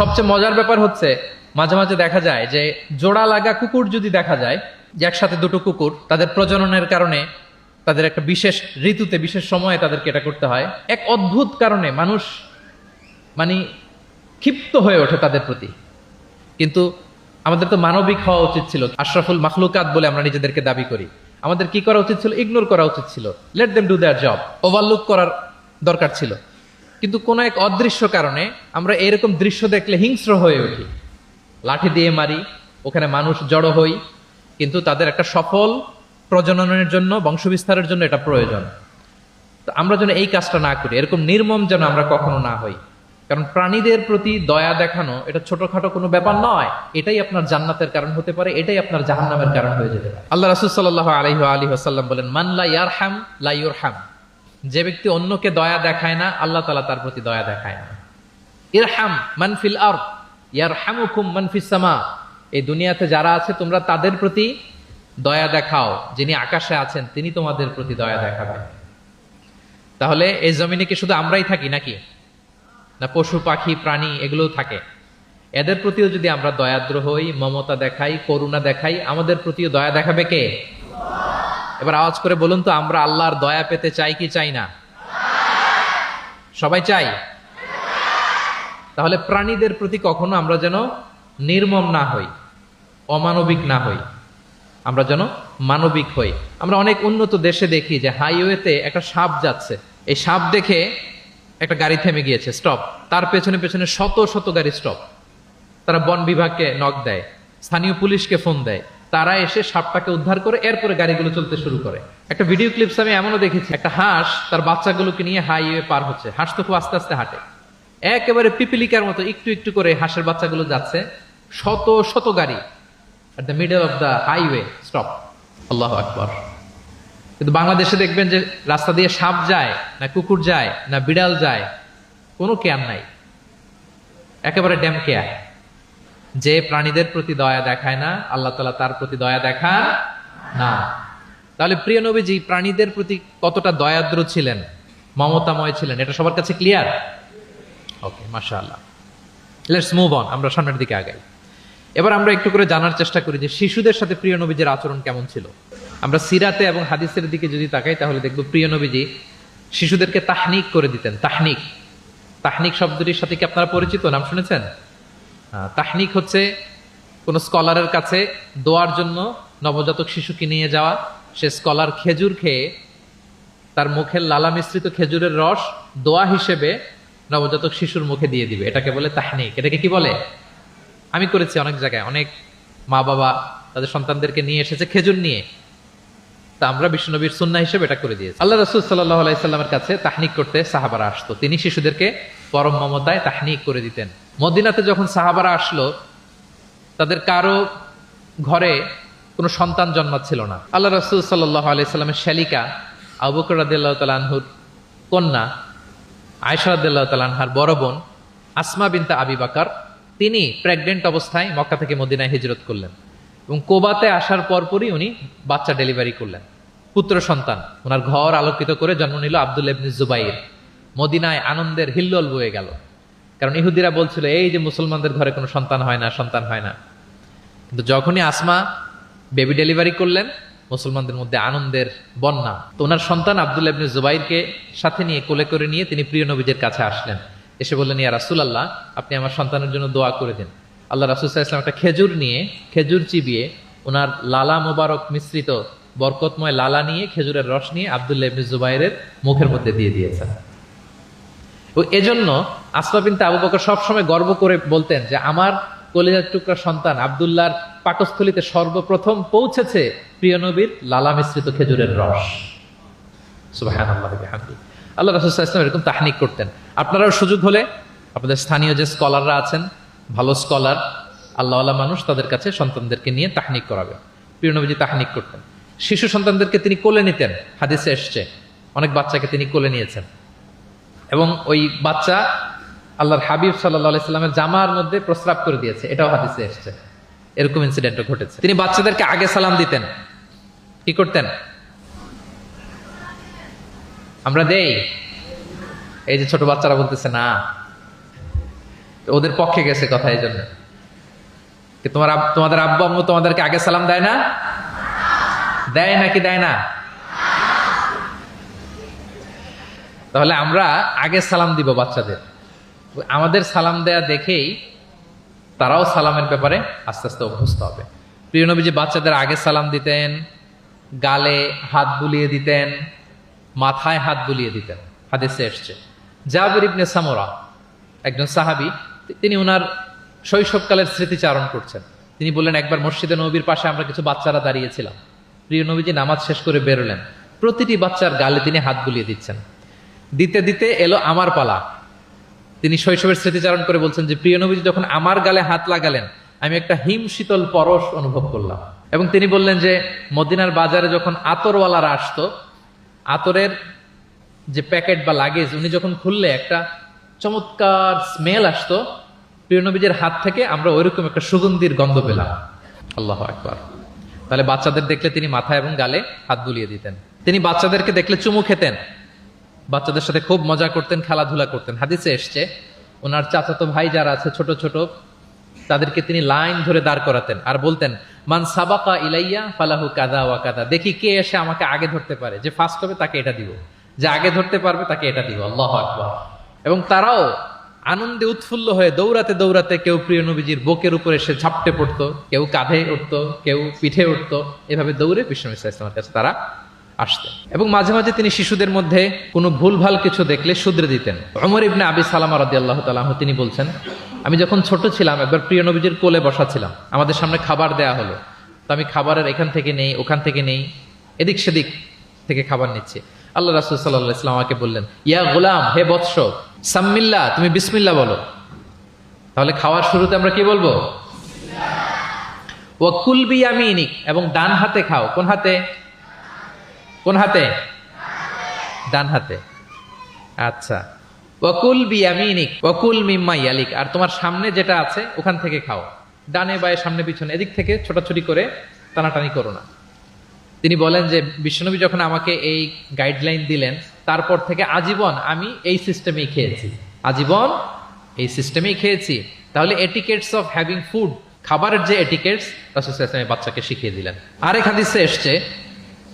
সবচেয়ে মজার ব্যাপার হচ্ছে মাঝে মাঝে দেখা যায় যে জোড়া লাগা কুকুর যদি দেখা যায়, যে একসাথে দুটো কুকুর, তাদের প্রজননের কারণে তাদের একটা বিশেষ ঋতুতে, বিশেষ সময়ে তাদেরকে এটা করতে হয়। এক অদ্ভুত কারণে মানুষ মানে ক্ষিপ্ত হয়ে ওঠে তাদের প্রতি। কিন্তু আমাদের তো মানবিক হওয়া উচিত ছিল। আশরাফুল মাখলুকাত বলে আমরা নিজেদেরকে দাবি করি। আমাদের কি করা উচিত ছিল? ইগনোর করা উচিত ছিল। Let them do there job. Overlook করার দরকার ছিল। কিন্তু কোনো এক অদৃশ্য কারণে আমরা এরকম দৃশ্য দেখলে হিংস্র হয়ে উঠি, লাঠি দিয়ে মারি, ওখানে মানুষ জড়ো হই। কিন্তু তাদের একটা সফল প্রজননের জন্য, বংশবিস্তারের জন্য এটা প্রয়োজন। তো আমরা যেন এই কাজটা না করি, এরকম নির্মম যেন আমরা কখনো না হই। কারণ প্রাণীদের প্রতি দয়া দেখানো এটা ছোটখাটো কোনো ব্যাপার নয়। এটাই আপনার জান্নাতের কারণ হতে পারে, এটাই আপনার জাহান্নামের কারণ হয়ে যেতে পারে। আল্লাহ রাসূল সাল্লাল্লাহু আলাইহি ওয়া আলিহি ওয়াসাল্লাম বলেন, মান লা ইয়ারহাম লা ইউরহাম। যে ব্যক্তি অন্যকে দয়া দেখায় না, আল্লাহ তাআলা তার প্রতি দয়া দেখায় না। ইরহাম মান ফিল আরদ ইয়ারহামুকুম মান ফিস সামা। এই দুনিয়াতে যারা আছে তোমরা তাদের প্রতি দয়া দেখাও, যিনি আকাশে আছেন তিনি তোমাদের প্রতি দয়া দেখাবেন। তাহলে এই জমিনে কি শুধু আমরাই থাকি নাকি? না পশু পাখি প্রাণী এগুলোও থাকে? এদের প্রতিও যদি আমরা দয়াদ্র হই, মমতা দেখাই, করুণা দেখাই, আমাদের প্রতিও দয়া দেখাবে কে? এবার আওয়াজ করে বলুন তো, আমরা আল্লাহর দয়া পেতে চাই কি চাই না? সবাই চাই। তাহলে প্রাণীদের প্রতি কখনো আমরা যেন নির্মম না হই, অমানবিক না হই, আমরা যেন মানবিক হই। আমরা অনেক উন্নত দেশে দেখি যে হাইওয়েতে একটা সাপ যাচ্ছে, এই সাপ দেখে একটা গাড়ি থেমে গিয়েছে, স্টপ। তার পেছনে পেছনে শত শত গাড়ি স্টপ। তারা বন বিভাগকে নক দেয়, স্থানীয় পুলিশকে ফোন দেয়, তারা এসে সাপটাকে উদ্ধার করে এরপরে গাড়িগুলো চলতে শুরু করে। একটা ভিডিও ক্লিপস আমি এমনও দেখেছি, একটা হাঁস তার বাচ্চাগুলোকে নিয়ে হাইওয়ে পার হচ্ছে। হাঁস তো খুব আস্তে আস্তে হাঁটে, একেবারে পিপিলিকার মতো একটু একটু করে হাঁসের বাচ্চাগুলো যাচ্ছে, শত শত গাড়ি at the middle of the highway stop. আল্লাহু আকবার। কিন্তু বাংলাদেশে দেখবেন যে রাস্তা দিয়ে সাপ যায় না কুকুর যায় না বিড়াল যায়, কোনো কেয়ার নাই, একেবারে ড্যাম কেয়ার। যে প্রাণীদের প্রতি দয়া দেখায় না, আল্লাহ তাআলা তার প্রতি দয়া দেখান না। তাহলে প্রিয় নবীজি প্রাণীদের প্রতি কতটা দয়াদ্র ছিলেন, মমতাময় ছিলেন, এটা সবার কাছে ক্লিয়ার? ওকে, মাশাআল্লাহ। লেটস মুভ অন, আমরা সামনের দিকে আগাই। এবার আমরা একটু করে জানার চেষ্টা করি যে শিশুদের সাথে প্রিয় নবীজির আচরণ কেমন ছিল। আমরা সিরাতে এবং হাদিসের দিকে যদি তাকাই তাহলে দেখব প্রিয় নবীজি শিশুদেরকে তাহনিক করে দিতেন। তাহনিক, তাহনিক শব্দটির সাথে কি আপনারা পরিচিত? নাম শুনেছেন? তাহনিক হচ্ছে কোন স্কলারের কাছে দোয়ার জন্য নবজাতক শিশুকে নিয়ে যাওয়া। সে স্কলার খেজুর খেয়ে তার মুখের লালা মিশ্রিত খেজুরের রস দোয়া হিসেবে নবজাতক শিশুর মুখে দিয়ে দিবে, এটাকে বলে তাহনিক। এটাকে কি বলে? আমি করেছি অনেক জায়গায়, অনেক মা বাবা তাদের সন্তানদেরকে নিয়ে এসেছে খেজুর নিয়ে, তা আমরা বিশ্বনবীর সুন্নাহ হিসেবে এটা করে দিয়েছি। আল্লাহ রাসূল সাল্লাল্লাহু আলাইহি সাল্লামের কাছে তাহনিক করতে সাহাবারা আসতো, তিনি শিশুদেরকে পরম মমতায় তাহনিক করে দিতেন। মদিনাতে যখন সাহাবারা আসলো, তাদের কারো ঘরে কোনো সন্তান জন্মাচ্ছিল না। আল্লাহ রাসূল সাল্লাল্লাহু আলাইহি সাল্লামের শ্যালিকা আবু বকর রাদিয়াল্লাহু তাআলা আনহুর কন্যা আয়েশা রাদিয়াল্লাহু তাআলা আনহার বড় বোন আসমা বিনতে আবি বকর, তিনি প্রেগনেন্ট অবস্থায় মক্কা থেকে মদিনায় হিজরত করলেন এবং কোবাতে আসার পরপরই উনি বাচ্চা ডেলিভারি করলেন, পুত্র সন্তান। ওনার ঘর আলোকিত করে জন্ম নিল আব্দুল্লাহ ইবনে জুবাইর। মদিনায় আনন্দের হিল্লোল বয়ে গেল, কারণ ইহুদিরা বলছিল এই যে মুসলমানদের ঘরে কোনো সন্তান হয় না, সন্তান হয় না। কিন্তু যখনই আসমা বেবি ডেলিভারি করলেন, মুসলমানদের মধ্যে আনন্দের বন্যা। তো ওনার সন্তান আব্দুল্লাহ ইবনে জুবাইরকে সাথে নিয়ে কোলে করে নিয়ে তিনি প্রিয় নবীদের কাছে আসলেন। এসে বললেন, ইয়া রাসূলুল্লাহ, আপনি আমার সন্তানের জন্য দোয়া করে দিন। আল্লাহ রাসূল সাল্লাল্লাহু আলাইহি ওয়াসাল্লাম একটা খেজুর নিয়ে, খেজুর চিবিয়ে ওনার লালা মোবারক মিশ্রিত বরকতময় লালা নিয়ে, খেজুরের রস নিয়ে আব্দুল্লাহ ইবনে জুবাইরের মুখের মধ্যে দিয়ে দিয়েছেন। ও এজন্য আসমা বিনতে আবু বকর সবসময় গর্ব করে বলতেন যে আমার কলিজার টুকরা সন্তান আব্দুল্লাহর পাকস্থলীতে সর্বপ্রথম পৌঁছেছে প্রিয় নবীর লালা মিশ্রিত খেজুরের রস। সুবহানাল্লাহ ওয়া বিহামদিহি। আল্লাহ রাসূল সাল্লাল্লাহু আলাইহি ওয়াসাল্লাম এরকম তাহনিক করতেন। আপনারাও সুযোগ হলে আপনাদের স্থানীয় যে স্কলাররা আছেন, ভালো স্কলার, আল্লাহওয়ালা মানুষ, তাদের কাছে সন্তানদেরকে নিয়ে তাহনিক করাবে। প্রিয় নবীজি তাহনিক করতেন। শিশু সন্তানদেরকে তিনি কোলে নিতেন, হাদিসে এসছে অনেক বাচ্চাকে তিনি কোলে নিয়েছেন এবং ওই বাচ্চা আল্লাহর হাবিব সাল্লাল্লাহু আলাইহি সাল্লামের জামার মধ্যে প্রস্রাব করে দিয়েছে, এটাও হাদিসে এসছে। এরকম ইনসিডেন্টও ঘটেছে। তিনি বাচ্চাদেরকে আগে সালাম দিতেন। কি করতেন? আমরা দেই, এই যে ছোট বাচ্চারা বলতেছে না, ওদের পক্ষে গেছে কথা। এই জন্য তোমাদের আব্বু আম্মু তোমাদেরকে আগে সালাম দেয় না? দেয় নাকি দেয় না? তাহলে আমরা আগে সালাম দিব বাচ্চাদের। আমাদের সালাম দেয়া দেখেই তারাও সালামের ব্যাপারে আস্তে আস্তে অভ্যস্ত হবে। প্রিয় নবীজি বাচ্চাদের আগে সালাম দিতেন, গালে হাত বুলিয়ে দিতেন, মাথায় হাত বুলিয়ে দিতেন, হাদিসে এসছে। জাবির ইবনে সামুরা একজন সাহাবী, তিনি ওনার শৈশবকালের স্মৃতিচারণ করছেন। তিনি বললেন, একবার মসজিদে নবীর পাশে আমরা কিছু বাচ্চারা দাঁড়িয়েছিলাম। প্রিয় নবীজি নামাজ শেষ করে বেরোলেন, প্রতিটি বাচ্চার গালে তিনি হাত বুলিয়ে দিচ্ছেন। দিতে দিতে এলো আমার পালা। তিনি শৈশবের স্মৃতিচারণ করে বলছেন যে প্রিয় নবীজি যখন আমার গালে হাত লাগালেন, আমি একটা হিম শীতল পরশ অনুভব করলাম। এবং তিনি বললেন যে মদিনার বাজারে যখন আতরওয়ালারা আসতো, আতরের যে প্যাকেট বা লাগেজ উনি যখন খুললে একটা চমৎকার স্মেল আসতো প্রিয় নবীজির হাত থেকে, আমরা ওইরকম একটা সুগন্ধির গন্ধ পেলাম। আল্লাহু আকবার। তাহলে বাচ্চাদের দেখলে তিনি মাথায় এবং গালে হাত বুলিয়ে দিতেন। তিনি বাচ্চাদেরকে দেখলে চুমু খেতেন, বাচ্চাদের সাথে খুব মজা করতেন, খেলাধুলা করতেন। হাদিসে এসছে ওনার চাচাতো ভাই যারা আছে ছোট ছোট, তাদেরকে তিনি লাইন ধরে দাঁড় করাতেন আর বলতেন, মান সাবাকা ইলাইয়া ফালাহু কাদা ওয়া কাদা। দেখি কে এসে আমাকে আগে ধরতে পারে, যে ফার্স্ট হবে তাকে এটা দিব, যে আগে ধরতে পারবে তাকে এটা দিব। আল্লাহু আকবার। এবং তারাও আনন্দে উৎফুল্ল হয়ে দৌড়াতে দৌড়াতে কেউ প্রিয় নবীজির বুকের উপরে এসে ঝাপটে পড়তো, কেউ কাঁধে উঠতো, কেউ পিঠে উঠতো, এভাবে দৌড়ে বিষ্ণু ইসলামের কাছে তারা আসতেন। এবং মাঝে মাঝে তিনি শিশুদের মধ্যে কোনো ভুলভাল কিছু দেখলে শুধরে দিতেন। ওমর ইবনে আবি সালামা রাদিয়াল্লাহু তাআলা আনহু তিনি বলছেন, আমি যখন ছোট ছিলাম একবার প্রিয় নবীজির কোলে বসা ছিলাম, আমাদের সামনে খাবার দেয়া হলো, তো আমি খাবারের এখান থেকে নেই ওখান থেকে নেই, এদিক সেদিক থেকে খাবার নিচ্ছি। আল্লাহ রাসূল সাল্লাল্লাহু আলাইহি ওয়াসাল্লাম আমাকে বললেন, ইয়া গোলাম, হে বৎস, সাম্মিল্লাহ, তুমি বিসমিল্লাহ বলো। তাহলে খাওয়ার শুরুতে আমরা কি বলবো? ওয়া কুল বিয়ামিনিক, এবং ডান হাতে খাও। কোন হাতে? কোন হাতে? ডান হাতে। আচ্ছা। ওয়াকুল বিয়ামিনিক ওয়াকুল মিম্মা ইয়ালিক, আর তোমার সামনে যেটা আছে ওখান থেকে খাও। ডানে বায়ে সামনে পিছনে এদিক থেকে ছোটাছুটি করে টানাটানি করো না। তিনি বলেন যে বিশ্বনবী যখন আমাকে এই গাইডলাইন দিলেন, তারপর থেকে আজীবন আমি এই সিস্টেমেই খেয়েছি, আজীবন এই সিস্টেমেই খেয়েছি। তাহলে এটিকেটস অফ হ্যাভিং ফুড, খাবারের যে এটিকেটস, রাসূল সাল্লাল্লাহু আলাইহি ওয়াসাল্লাম বাচ্চাকে শিখিয়ে দিলেন। আরেক হাদিসে এসছে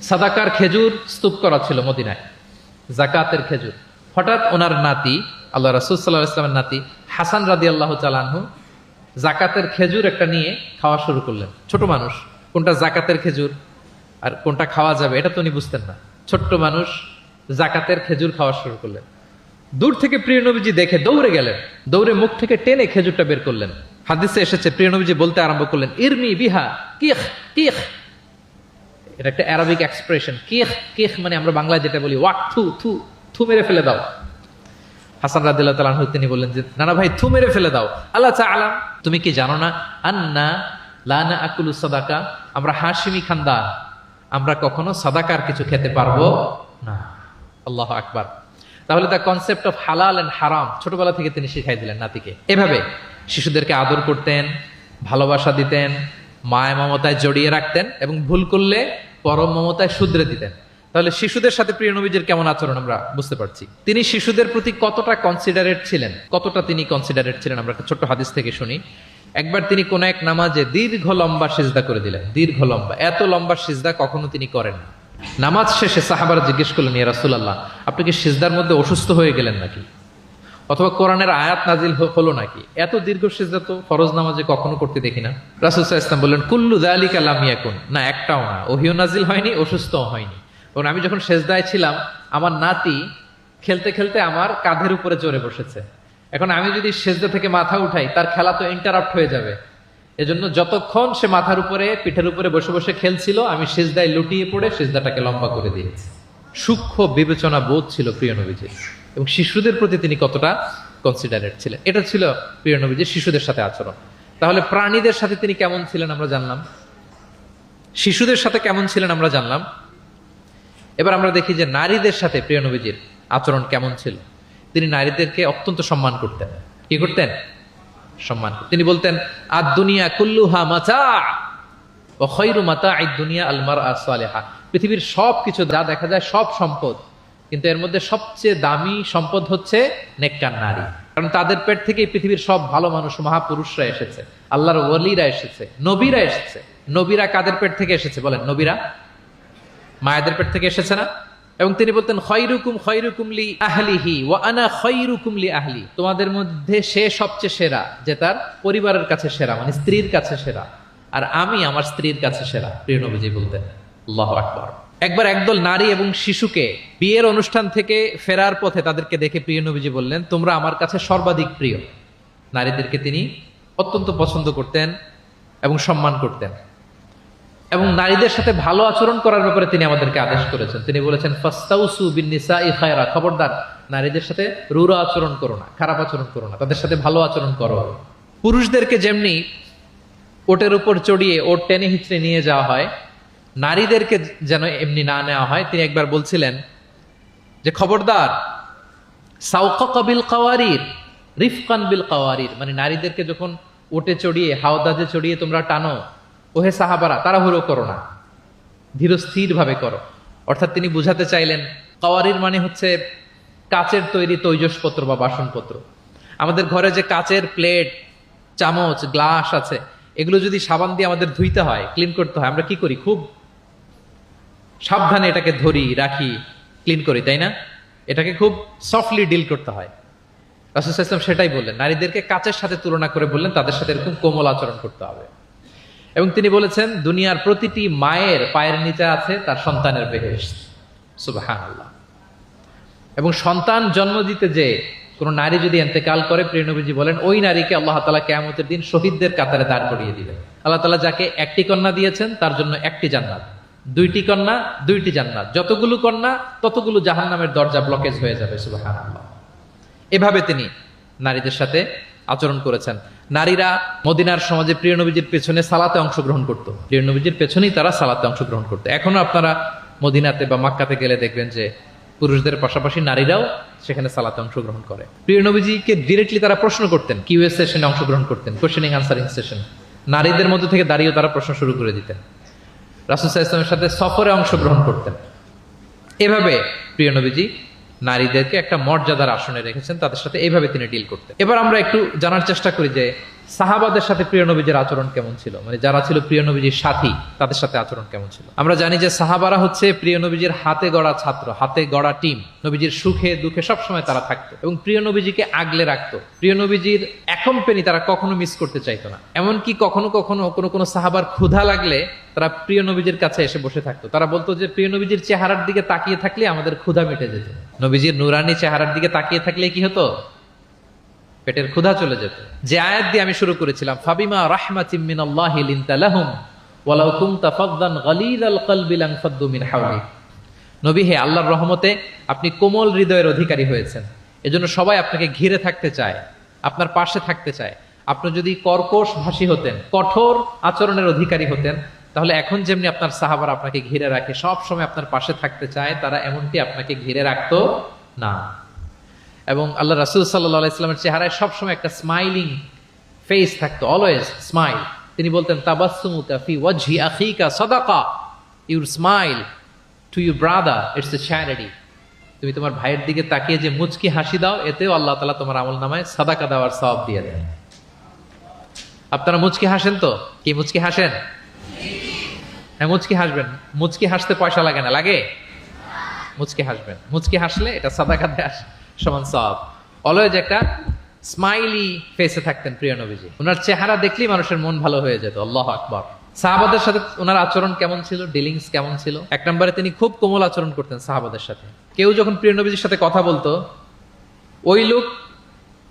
সাদাকার খেজুর স্তূপ করা ছিল মদিনায়, যাকাতের খেজুর। হঠাৎ ওনার নাতি, আল্লাহ রাসূল সাল্লাল্লাহু আলাইহি ওয়াসাল্লামের নাতি হাসান রাদিয়াল্লাহু তাআলা আনহু যাকাতের খেজুর একটা নিয়ে খাওয়া শুরু করলেন। ছোট মানুষ, কোনটা যাকাতের খেজুর আর কোনটা খাওয়া যাবে এটা তো উনি বুঝতেন না। ছোট্ট মানুষ যাকাতের খেজুর খাওয়া শুরু করলেন। দূর থেকে প্রিয় নবীজি দেখে দৌড়ে গেলেন, দৌড়ে মুখ থেকে টেনে খেজুরটা বের করলেন। হাদিসে এসেছে প্রিয় নবীজি বলতে আরম্ভ করলেন, ইরমি বিহা কিখ কিখ। এটা একটা আরবিক এক্সপ্রেশন। কিখ কিখ মানে আমরা বাংলায় যেটা বলি ওয়াক, থু থু, থু মেরে ফেলে দাও। হাসান রাদিয়াল্লাহু তাআলা আনহু তিনি বললেন যে নানা ভাই, থু মেরে ফেলে দাও। আল্লাহ তাআলা, তুমি কি জানো না, আন্না লা নাআকুলু সাদাকা, আমরা হাশিমি খানদান, আমরা কখনো সাদাকার কিছু খেতে পারবো না। আল্লাহু আকবার। তাহলে দ্য কনসেপ্ট অফ হালাল এন্ড হারাম ছোটবেলা থেকে তিনি শিখাই দিলেন নাতিকে। এভাবে শিশুদেরকে আদর করতেন, ভালোবাসা দিতেন, মায়া মমতায় জড়িয়ে রাখতেন এবং ভুল করলে পরম মমতায় শুধরে দিতেন। তাহলে শিশুদের সাথে প্রিয় নবীজির কেমন আচরণ আমরা বুঝতে পারছি। তিনি শিশুদের প্রতি কতটা কনসিডারেট ছিলেন, কতটা তিনি কনসিডারেট ছিলেন আমরা একটা ছোট্ট হাদিস থেকে শুনি। একবার তিনি কোন এক নামাজে দীর্ঘ লম্বা সিজদা করে দিলেন, দীর্ঘ লম্বা, এত লম্বা সিজদা কখনো তিনি করেন না। নামাজ শেষে সাহাবারা জিজ্ঞেস করলেন, ইয়া রাসূলুল্লাহ, আপনি কি সিজদার মধ্যে অসুস্থ হয়ে গেলেন নাকি, অথবা কোরআনের আয়াত নাজিল হলো নাকি? এত দীর্ঘ সিজদা তো ফরজ নামাজে কখনো করতে দেখি না। রাসূল সাল্লাল্লাহু আলাইহি ওয়াসাল্লাম বললেন, কুল্লু যালিকা লাম ইয়াকুন, না একটাও না, ওহিও নাজিল হয়নি, অসুস্থও হয়নি। এবং আমি যখন সেজদায় ছিলাম, আমার নাতি খেলতে খেলতে আমার কাঁধের উপরে চড়ে বসেছে। এখন আমি যদি সেজদা থেকে মাথা উঠাই, তার খেলা তো ইন্টারাপ্ট হয়ে যাবে। এজন্য যতক্ষণ সে মাথার উপরে পিঠের উপরে বসে বসে খেলছিল, আমি সেজদায় লুটিয়ে পড়ে সেজদাটাকে লম্বা করে দিয়েছি। সূক্ষ্ম বিবেচনা বোধ ছিল প্রিয় নবীজির, এবং শিশুদের প্রতি তিনি কতটা কনসিডারেট ছিলেন, এটা ছিল প্রিয় নবীজির শিশুদের সাথে আচরণ। তাহলে প্রাণীদের সাথে তিনি কেমন ছিলেন আমরা জানলাম, শিশুদের সাথে কেমন ছিলেন আমরা জানলাম। এবার আমরা দেখি যে নারীদের সাথে প্রিয় নবীজির আচরণ কেমন ছিল। তিনি নারীদেরকে অত্যন্ত সম্মান করতেন। কি করতেন? সম্মান। তিনি বলতেন, আদ দুনিয়া কুল্লুহা মাতা ওয়া খায়রু মাতা'আদ দুনিয়া আল মারআ সালিহা। পৃথিবীর সব কিছু যা দেখা যায় সব সম্পদ, কিন্তু এর মধ্যে সবচেয়ে দামি সম্পদ হচ্ছে নেককার নারী। কারণ তাদের পেট থেকেই পৃথিবীর সব ভালো মানুষ, মহাপুরুষরা এসেছে, আল্লাহর ওয়ালিরা এসেছে, নবীরা এসেছে। নবীরা কাদের পেট থেকে এসেছে বলেন? নবীরা মায়েদের পেট থেকে এসেছে না? এবং তিনি বলতেন, খায়রুকুম খায়রুকুম লি আহলিহি ওয়া আনা খায়রুকুম লি আহলি। তোমাদের মধ্যে সে সবচেয়ে সেরা যে তার পরিবারের কাছে সেরা, মানে স্ত্রীর কাছে সেরা, আর আমি আমার স্ত্রীর কাছে সেরা। প্রিয় নবীজি বলতেন। আল্লাহু আকবার। একবার একদল নারী এবং শিশুকে বিয়ের অনুষ্ঠান থেকে ফেরার পথে তাদেরকে দেখে প্রিয় নবীজি বললেন, তোমরা আমার কাছে সর্বাধিক প্রিয়। নারীদেরকে তিনি অত্যন্ত পছন্দ করতেন এবং সম্মান করতেন, এবং নারীদের সাথে ভালো আচরণ করার ব্যাপারে তিনি আমাদেরকে আদেশ করেছেন। তিনি বলেছেন, ফাস্তাউসু বিন-নিসাই খায়রা, খবরদার নারীদের সাথে রূঢ় আচরণ করো না, খারাপ আচরণ করো না, তাদের সাথে ভালো আচরণ করো। পুরুষদেরকে যেমনি ওটের উপর চড়িয়ে ওট টেনে হিচড়ে নিয়ে যাওয়া হয়, নারীদেরকে যেন এমনি না নেওয়া হয়। তিনি একবার বলছিলেন যে খবরদার, সাওকাকা বিল কাওয়ারির রিফকান বিল কাওয়ারির, মানে নারীদেরকে যখন ওটে চড়িয়ে হাওদাজে চড়িয়ে তোমরা টানো, ওহে সাহাবারা তাড়াহুড়ো করো না, ধীরস্থির ভাবে করো। অর্থাৎ তিনি বুঝাতে চাইলেন কাওয়ারির মানে হচ্ছে কাচের তৈরি তৈজসপত্র বা বাসনপত্র। আমাদের ঘরে যে কাচের প্লেট, চামচ, গ্লাস আছে, এগুলো যদি সাবান দিয়ে আমাদের ধুইতে হয়, ক্লিন করতে হয়, আমরা কি করি? খুব সাবধানে এটাকে ধরি, রাখি, ক্লিন করি, তাই না? এটাকে খুব সফটলি ডিল করতে হয়। রাসূল সাল্লাল্লাহু আলাইহি ওয়াসাল্লাম সেটাই বললেন, নারীদেরকে কাচের সাথে তুলনা করে বললেন তাদের সাথে এরকম কোমল আচরণ করতে হবে। এবং তিনি বলেছেন দুনিয়ার প্রতিটি মায়ের পায়ের নিচে আছে তার সন্তানের বেহেশত। সুবহানাল্লাহ। এবং সন্তান জন্ম দিতে যে কোন নারী যদি ইন্তেকাল করে, প্রিয় নবীজি বলেন ওই নারীকে আল্লাহ তাআলা কিয়ামতের দিন শহীদদের কাতারে দাঁড় করিয়ে দিবেন। আল্লাহ তাআলা যাকে একটি কন্যা দিয়েছেন তার জন্য একটি জান্নাত, দুইটি কন্যা দুইটি জান্নাত, যতগুলো কন্যা ততগুলো জাহান্নামের দরজা ব্লকেজ হয়ে যাবে। সুবহানাল্লাহ। এভাবে তিনি নারীদের সাথে আচরণ করেছেন। নারীরা মদিনার সমাজে প্রিয় নবীজির পেছনে সালাতে অংশগ্রহণ করত, প্রিয় নবীজির পেছনেই তারা সালাতে অংশগ্রহণ করতো। এখনো আপনারা মদিনাতে বা মক্কাতে গেলে দেখবেন যে পুরুষদের পাশাপাশি নারীরাও সেখানে সালাতে অংশগ্রহণ করে। প্রিয় নবীজিকে ডিরেক্টলি তারা প্রশ্ন করতেন, কিউএ সেশনে অংশগ্রহণ করতেন, কোশ্চেনিং আনসারিং সেশন। নারীদের মধ্যে থেকে দাঁড়িয়েও তারা প্রশ্ন শুরু করে দিতেন। রাসূল সাল্লাল্লাহু আলাইহি ওয়াসাল্লামের সাথে সফরে অংশগ্রহণ করতেন। এভাবে প্রিয় নবীজি নারীদেরকে একটা মর্যাদার আসনে রেখেছেন, তাদের সাথে এইভাবে তিনি ডিল করতেন। এবার আমরা একটু জানার চেষ্টা করি যে সাহাবাদের সাথে প্রিয় নবীজির আচরণ কেমন ছিল, মানে যারা ছিল প্রিয় নবীজির সাথী তাদের সাথে আচরণ কেমন ছিল। আমরা জানি যে সাহাবারা হচ্ছে প্রিয় নবীজির হাতে গড়া ছাত্র, হাতে গড়া টিম। নবীজির সুখে দুঃখে সবসময় তারা থাকতো এবং প্রিয় নবীজিকে আগলে রাখতো। প্রিয় নবীজির একম্পেনি তারা কখনো মিস করতে চাইতো না। এমনকি কখনো কখনো কোনো সাহাবার ক্ষুধা লাগলে তারা প্রিয় নবীজির কাছে এসে বসে থাকতো। তারা বলতো যে প্রিয় নবীজির চেহারার দিকে তাকিয়ে থাকলে আমাদের ক্ষুধা মিটে যেত। নবীজির নুরানি চেহারার দিকে তাকিয়ে থাকলে কি হতো? পেটের ক্ষুধা চলে যেত। যে আয়াত দিয়ে আমি শুরু করেছিলাম, ফাবিমা রাহমাতিম মিনাল্লাহি লিনতা লাহুম ওয়ালাউ কুনতা ফাযযান গালিযাল কলবি লানফাদ্দু মিন হাওলিক। নবী হে, আল্লাহর রহমতে আপনি কোমল হৃদয়ের অধিকারী হয়েছেন, এজন্য সবাই আপনাকে ঘিরে থাকতে চায়, আপনার পাশে থাকতে চায়। আপনি যদি কর্কশ ভাষী হতেন, কঠোর আচরণের অধিকারী হতেন, তাহলে এখন যেমনি আপনার সাহাবারা আপনাকে ঘিরে রাখে, সব সময় আপনার পাশে থাকতে চায়, তারা এমনটি আপনাকে ঘিরে রাখতো না। এবং আল্লাহ রাসূল সাল্লাল্লাহু আলাইহি ওয়াসাল্লামের চেহারায় সবসময় একটা স্মাইলিং ফেস থাকতো, অলওয়েজ স্মাইল। তিনি বলতেন তাবাসসুমুকা ফি ওয়াজহি আখিকা সাদাকা, your smile to your brother it's a charity. তুমি তোমার ভাইয়ের দিকে তাকিয়ে যে মুচকি হাসি দাও, এতেও আল্লাহ তাআলা তোমার আমলনামায় সাদাকা দেওয়ার সওয়াব দিয়ে দেন। আপনারা মুচকি হাসেন তো? কি মুচকি হাসেন? হ্যাঁ, মুচকি হাসবেন। মুচকি হাসতে পয়সা লাগে না, লাগে? মুচকি হাসবেন, মুচকি হাসলে এটা সাদাকা দেওয়ার সমান সওয়াব। অলওয়েজ একটা স্মাইলি ফেসে থাকতেন প্রিয় নবীজি। ওনার চেহারা দেখলেই মানুষের মন ভালো হয়ে যেত। আল্লাহু আকবার। সাহাবাদের সাথে ওনার আচরণ কেমন ছিল, ডিলিংস কেমন ছিল? এক নম্বরে তিনি খুব কোমল আচরণ করতেন সাহাবাদের সাথে। কেউ যখন প্রিয় নবীজির সাথে কথা বলতো, ওই লোক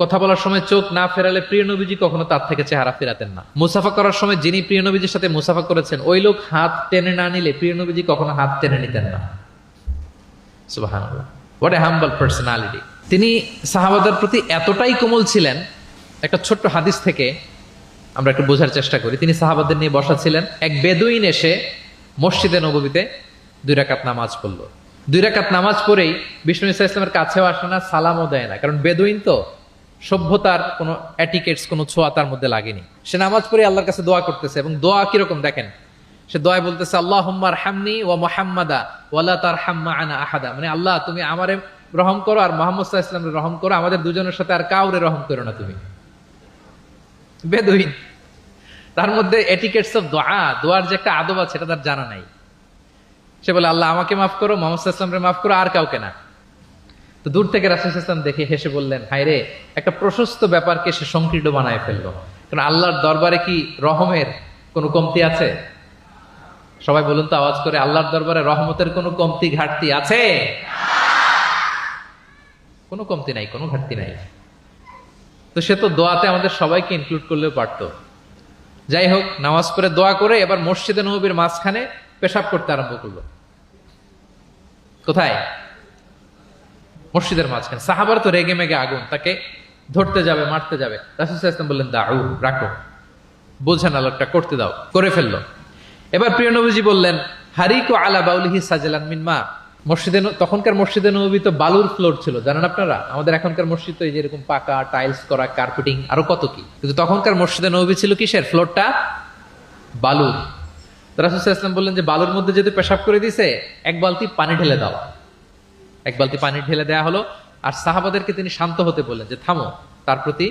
কথা বলার সময় চোখ না ফেরালে প্রিয় নবীজি কখনো তার থেকে চেহারা ফেরাতেন না। মুসাফা করার সময় যিনি প্রিয় নবীজির সাথে মুসাফা করেছেন, ওই লোক হাত টেনে না নিলে প্রিয় নবীজি কখনো হাত টেনে নিতেন না। সুবহানাল্লাহ, হোয়াট এ হাম্বল পার্সোনালিটি। তিনি সাহাবাদের প্রতি এতটাই কোমল ছিলেন, একটা ছোট্ট হাদিস থেকে আমরা একটু বোঝার চেষ্টা করি। তিনি সাহাবাদের নিয়ে বসা ছিলেন, এক বেদুইন এসে মসজিদে নববীতে 2 রাকাত নামাজ পড়লো। 2 রাকাত নামাজ পড়েই বিষ্ণু ইসা ইসলামের কাছেও আসে না, সালামও দেয় না, কারণ বেদুইন তো সভ্যতার কোনো অ্যাটিকেটস, কোনো ছোঁয়া তার মধ্যে লাগেনি। সে নামাজ পড়ে আল্লাহর কাছে দোয়া করতেছে, এবং দোয়া কিরকম দেখেন, সে দোয়ায় বলতেছে আল্লাহুম্মা আরহামনি ওয়া মুহাম্মাদা ওয়ালা তারহাম মা'আনা আহাদা, মানে আল্লাহ তুমি আমারে রহম করো আর মুহাম্মদ সাল্লাল্লাহু আলাইহি ওয়াসাল্লামকে রহম করো, আমাদের দুজনের সাথে আর কাউরে রহম করো না তুমি। বেদুইন, তার মধ্যে এটিকেটস অফ দোয়া, দোয়ার যে একটা আদব আছে এটা তার জানা নাই। সে বলে আল্লাহ আমাকে মাফ করো, মুহাম্মদ সাল্লাল্লাহু আলাইহি ওয়াসাল্লামকে মাফ করো, আর কাউকে না। তো দূর থেকে রাসূল সাল্লাল্লাহু আলাইহি ওয়াসাল্লাম দেখে হেসে বললেন, হায়রে, একটা প্রশস্ত ব্যাপারকে সে সংকীর্ণ বানায় ফেললো। কারণ আল্লাহর দরবারে কি রহমের কোনো কমতি আছে? সবাই বলুন তো আওয়াজ করে, আল্লাহর দরবারে রহমতের কোনো কমতি ঘাটতি আছে? কোনো কমতি নাই, কোনো ঘাটতি নাই। তো সে তো দোয়াতে আমাদের সবাইকে ইনক্লুড করলেও পারতো। যাই হোক, নামাজ পড়ে দোয়া করে এবার মসজিদে নববীর মাঝখানে পেশাব করতে আরম্ভ করলো। কোথায়? মসজিদের মাঝখানে। সাহাবারা তো রেগে মেগে আগুন, তাকে ধরতে যাবে, মারতে যাবে। রাসূল সাল্লাল্লাহু আলাইহি ওয়াসাল্লাম বললেন দাউ, রাখো, বোঝেন আলোকটা করতে দাও, করে ফেললো। এবার প্রিয় নবীজি বললেন হারিকু আলা বাউলিহি সাজলান মিন মা, তখনকার মসজিদে নববী তো বালুর ফ্লোর ছিল, জানেন আপনারা? আমাদের এখনকার মসজিদ তো এই যে এরকম পাকা টাইলস করা, কার্পেটিং, আরো কত কি, কিন্তু তখনকার মসজিদে নববী ছিল কিসের? ফ্লোরটা বালুর। রাসূল সাল্লাল্লাহু আলাইহি ওয়াসাল্লাম বললেন যে বালুর মধ্যে যদি পেশাব করে দিছে, এক বালতি পানি ঢেলে দাও। এক বালতি পানি ঢেলে দেয়া হলো। আর সাহাবাদেরকে তিনি শান্ত হতে বললেন যে থামো, তার প্রতি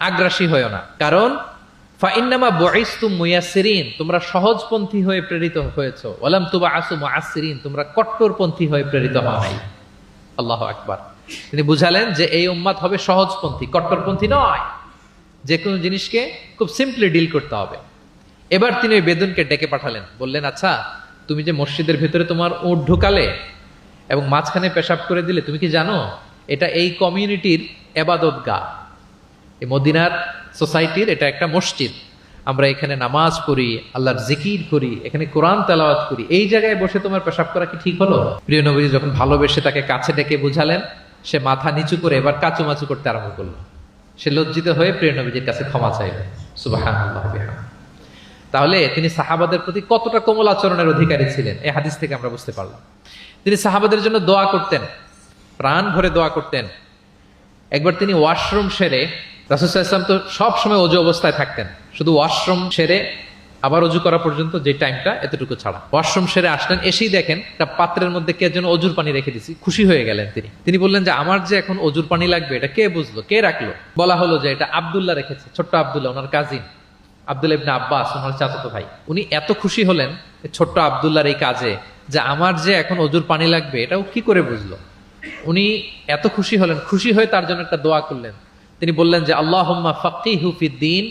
আগ্রাসী হয়েও না, কারণ ফাইন্নামা বুইসতুম মুয়াসসিরিন, তোমরা সহজপন্থী হয়ে প্রেরিত হয়েছো, ওয়ালাম তুবআসু মুআসসিরিন, তোমরা কট্টরপন্থী হয়ে প্রেরিত হও নাই। আল্লাহু আকবার। তিনি বুঝালেন যে এই উম্মাত হবে সহজপন্থী, কট্টরপন্থী নয়। যে কোনো জিনিসকে খুব সিম্পলি ডিল করতে হবে। এবার তিনি ওই বেদুনকে ডেকে পাঠালেন, বললেন আচ্ছা তুমি যে মসজিদের ভিতরে তোমার উট ঢুকালে এবং মাঝখানে পেশাব করে দিলে, তুমি কি জানো এটা এই কমিউনিটির ইবাদতগাহ, এই মদিনার সোসাইটির এটা একটা মসজিদ। আমরা এখানে নামাজ পড়ি, আল্লাহর জিকির করি, এখানে কোরআন তেলাওয়াত করি, এই জায়গায় বসে তোমার পেশাব করা কি ঠিক হলো? প্রিয় নবীজি যখন ভালোবেসে তাকে কাছে ডেকে বুঝালেন, সে মাথা নিচু করে এবার কাচুমাচু করতে আরম্ভ করলো। সে লজ্জিত হয়ে প্রিয় নবীজির কাছে ক্ষমা চাইল। সুবহানাল্লাহ। তাহলে তিনি সাহাবাদের প্রতি কতটা কোমল আচরণের অধিকারী ছিলেন, এই হাদিস থেকে আমরা বুঝতে পারলাম। তিনি সাহাবাদের জন্য দোয়া করতেন, প্রাণ ভরে দোয়া করতেন। একবার তিনি ওয়াশরুম সেরে, রাসূল সাল্লাল্লাহু আলাইহি ওয়াসাল্লাম তো সব সময় ওযু অবস্থায় থাকতেন, শুধু ওয়াশরুম সেরে আবার ওযু করা পর্যন্ত যে টাইমটা, এতটুকু ছাড়া। ওয়াশরুম সেরে আসলেন, এসেই দেখেন একটা পাত্রের মধ্যে কে যেন অজুর পানি রেখে দিয়েছি। খুশি হয়ে গেলেন তিনি বললেন যে আমার যে এখন অজুর পানি লাগবে, এটা কে বুঝলো, কে রাখলো? বলা হলো যে এটা আব্দুল্লাহ রেখেছে, ছোট্ট আব্দুল্লাহ, ওনার কাজিন আব্দুল্লাহ ইবনে আব্বাস, ওনার চাচাতো ভাই। উনি এত খুশি হলেন ছোট্ট আব্দুল্লাহর এই কাজে, যে আমার যে এখন অজুর পানি লাগবে এটাও কি করে বুঝলো। উনি এত খুশি হলেন, খুশি হয়ে তার জন্য একটা দোয়া করলেন। তিনি বললেন যে আল্লাহুম্মা ফাক্কিহু ফিদ্দীন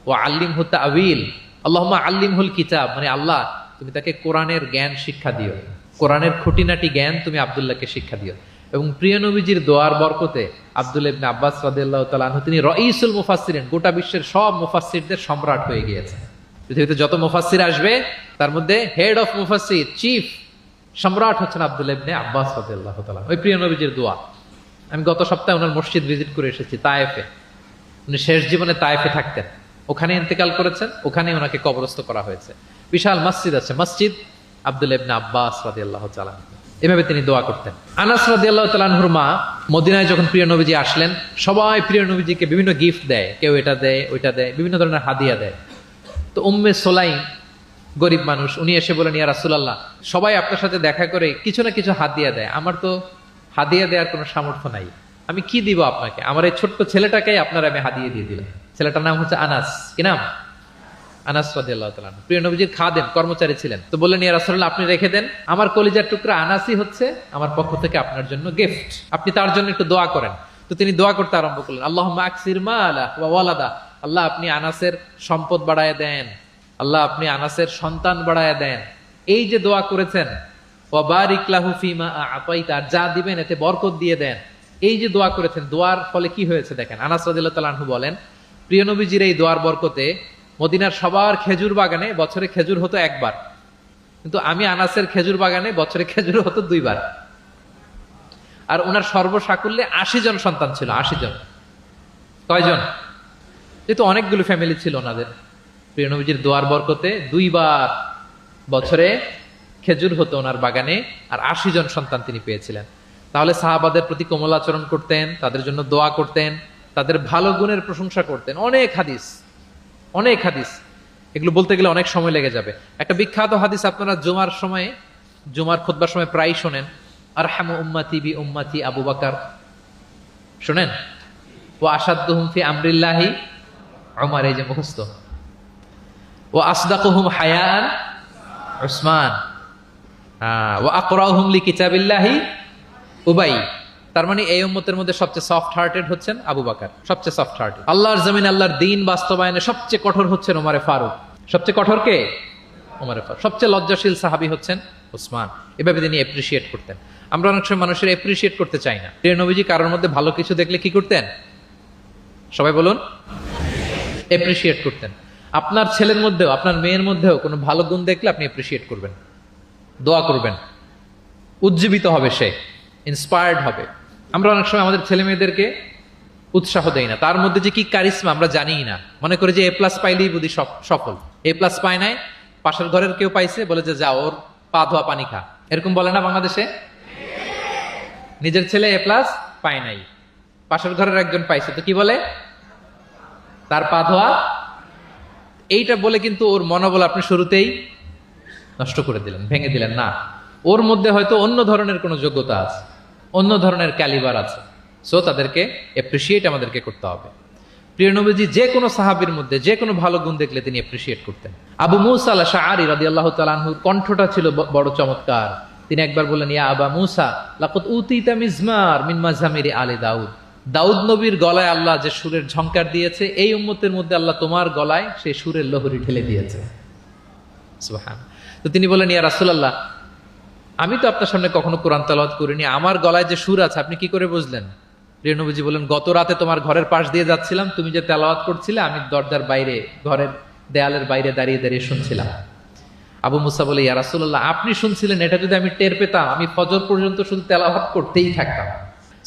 ওয়া আল্লিমহু তা'ওয়িল, আল্লাহুম্মা আল্লিমহুল কিতাব, মানে আল্লাহ তুমি তাকে কোরআনের জ্ঞান শিক্ষা দিও, কোরআনের খুঁটিনাটি জ্ঞান তুমি আব্দুল্লাহকে শিক্ষা দিও। এবং প্রিয় নবীজির দোয়ার বরকতে আব্দুল্লাহ ইবনে আব্বাস রাদিয়াল্লাহু তাআলা আনহু, তিনি রাইসুল মুফাসসিরিন, গোটা বিশ্বের সব মুফাসসিরদের সম্রাট হয়ে গিয়েছেন। পৃথিবীতে যত মুফাসসির আসবে তার মধ্যে হেড অফ মুফাসসির, চিফ সম্রাট হচ্ছেন আব্দুল্লাহ ইবনে আব্বাস রাদিয়াল্লাহু তাআলা। ওই প্রিয় নবীজির দোয়া। আমি গত সপ্তাহে ওনার মসজিদ ভিজিট করে এসেছি, তায়েফে। উনি শেষ জীবনে তায়েফে থাকতেন, ওখানে ইন্তেকাল করেছেন, ওখানে ওনাকে কবরস্থ করা হয়েছে। বিশাল মসজিদ আছে, মসজিদ আব্দুল্লাহ ইবনে আব্বাস রাদিয়াল্লাহু তাআলা। এভাবে তিনি দোয়া করতেন। আনাস রাদিয়াল্লাহু তাআলা আনহুর মা মদিনায় যখন প্রিয় নবীজি আসলেন, সবাই প্রিয় নবীজিকে বিভিন্ন গিফট দেয়, কেউ এটা দেয় ওইটা দেয়, বিভিন্ন ধরনের হাদিয়া দেয়। তো উম্মে সুলাইম গরিব মানুষ, উনি এসে বলেন ইয়া রাসূলুল্লাহ, সবাই আপনার সাথে দেখা করে কিছু না কিছু হাদিয়া দেয়, আমার তো হাদিয়া দেওয়ার কোনো সামর্থ্য নাই, আমি কি দিব আপনাকে? আমার এই ছোট্ট ছেলেটাকেই আপনারা আমি হাদিয়া দিয়ে দিলাম। ছেলেটার নাম হচ্ছে আনাস। কি নাম? আনাস রাদিয়াল্লাহু তাআলা। প্রিয় নবীজির খাদেম, কর্মচারী ছিলেন। তো বললেন ইয়া রাসূলুল্লাহ, আপনি রেখে দেন, আমার কলিজার টুকরা আনাসই হচ্ছে আমার পক্ষ থেকে আপনার জন্য গিফট, আপনি তার জন্য একটু দোয়া করেন। তো তিনি দোয়া করতে আরম্ভ করলেন, আল্লাহুম্মা আকসির মালা ওয়া ওয়ালাদা, আল্লাহ আপনি আনাসের সম্পদ বাড়ায় দেন, আল্লাহ আপনি আনাসের সন্তান বাড়ায় দেন। এই যে দোয়া করেছেন, ওয়া বারিক লাহু ফিমা আতাইতা, যা দিবেন এতে বরকত দিয়ে দেন, এই যে দোয়া করেছেন, দোয়ার ফলে কি হয়েছে দেখেন। আনাস রাদিয়াল্লাহু তাআলা আনহু বলেন, প্রিয় নবীজির এই দোয়ার বরকতে মদিনার সবার খেজুর বাগানে বছরে খেজুর হতো একবার, কিন্তু আমি আনাসের খেজুর বাগানে বছরে খেজুর হতো 2 বার। আর ওনার সর্বসাকুল্যে 80 জন সন্তান ছিল। 80 জন। কয়জন? যেহেতু অনেকগুলো ফ্যামিলি ছিল ওনাদের, প্রিয় নবীজির দোয়ার বরকতে 2 বার বছরে খেজুর হতো ওনার বাগানে, আর 80 জন সন্তান তিনি পেয়েছিলেন। তাহলে সাহাবাদের প্রতি কোমল আচরণ করতেন, তাদের জন্য দোয়া করতেন, তাদের ভালো গুণের প্রশংসা করতেন। অনেক হাদিস, অনেক হাদিস, এগুলো বলতে গেলে অনেক সময় লেগে যাবে। একটা বিখ্যাত হাদিস আপনারা জুমার খুতবার সময় প্রায় শোনেন, আরহামু উম্মতি বি উম্মতি আবু বকর, শোনেন? ওয়া আশাদ্দুহুম ফি আমরিল্লাহি উমর, এই যে মুখস্থ। ওয়া আসদাকুহুম হায়ান উসমান, ওয়া আকরাউহুম লিকিতাবিল্লাহি উবাই। তার মানে এই উম্মতের মধ্যে সবচেয়ে সফট হার্টেড হচ্ছেন আবু বকর, সবচেয়ে সফট হার্টেড। আল্লাহর জমিন, আল্লাহর দ্বীন বাস্তবায়নে সবচেয়ে কঠোর হচ্ছেন ওমরে ফারুক। সবচেয়ে কঠোর কে? ওমরে ফারুক। সবচেয়ে লজ্জাশীল সাহাবী হচ্ছেন ওসমান। এভাবে তিনি অ্যাপ্রিশিয়েট করতেন। আমরা অনেক সময় মানুষের অ্যাপ্রিশিয়েট করতে চাই না। প্রিয় নবীজি কারোর মধ্যে ভালো কিছু দেখলে কি করতেন? সবাই বলুন, অ্যাপ্রিশিয়েট করতেন। আপনার ছেলের মধ্যেও, আপনার মেয়ের মধ্যেও কোনো ভালো গুণ দেখলে আপনি অ্যাপ্রিশিয়েট করবেন, দোয়া করবেন, উজ্জীবিত হবে সে, ইন্সপায়ার্ড হবে। আমরা অনেক সময় আমাদের ছেলে মেয়েদেরকে উৎসাহ দেই না, তার মধ্যে যে কি কারিশমা আমরা জানিই না, মনে করি যে A+ পাইলেই বুঝি সফল। A+ পায় নাই, পাশের ঘরের কেউ পাইছে, বলে যে যা ওর পা ধোয়া পানি খা, এরকম বলে না বাংলাদেশে? নিজের ছেলে এ প্লাস পায় নাই, পাশের ঘরের একজন পাইছে, তো কি বলে? তার পা ধোয়া। এইটা বলে কিন্তু ওর মনোবল আপনি শুরুতেই নষ্ট করে দিলেন, ভেঙে দিলেন। না, ওর মধ্যে হয়তো অন্য ধরনের কোনো যোগ্যতা আছে, অন্য ধরনের ক্যালিবার আছে। সো তাদেরকে অ্যাপ্রিসিয়েট আমাদেরকে করতে হবে। প্রিয় নবীজি যে কোনো সাহাবীর মধ্যে যে কোনো ভালো গুণ দেখলে তিনি অ্যাপ্রিসিয়েট করতেন। আবু মুসা আল-আশআরী রাদিয়াল্লাহু তাআলা আনহুর কণ্ঠটা ছিল বড় চমৎকার। তিনি একবার বললেন, ইয়া আবা মুসা লাকাদ উতিতা মিজমার মিন মাজামিরি আলি দাউদ। দাউদ নবীর গলায় আল্লাহ যে সুরের ঝংকার দিয়েছে, এই উম্মতের মধ্যে আল্লাহ তোমার গলায় সেই সুরের লহরী ঢেলে দিয়েছে। সুবহান। তো তিনি বলেন, ইয়া রাসূলুল্লাহ, আমি তো আপনার সামনে কখনো কোরআন তেলাওয়াত করিনি, আমার গলায় যে সুর আছে আপনি কি করে বুঝলেন? প্রিয় নবীজি বলেন, গত রাতে তোমার ঘরের পাশ দিয়ে যাচ্ছিলাম, তুমি যে তেলাওয়াত করছিলে আমি দরজার বাইরে, ঘরের দেয়ালের বাইরে দাঁড়িয়ে দাঁড়িয়ে শুনছিলাম। আবু মুসা বলে, ইয়া রাসূলুল্লাহ, আপনি শুনছিলেন, এটা যদি আমি টের পেতাম আমি ফজর পর্যন্ত শুধু তেলাওয়াত করতেই থাকতাম।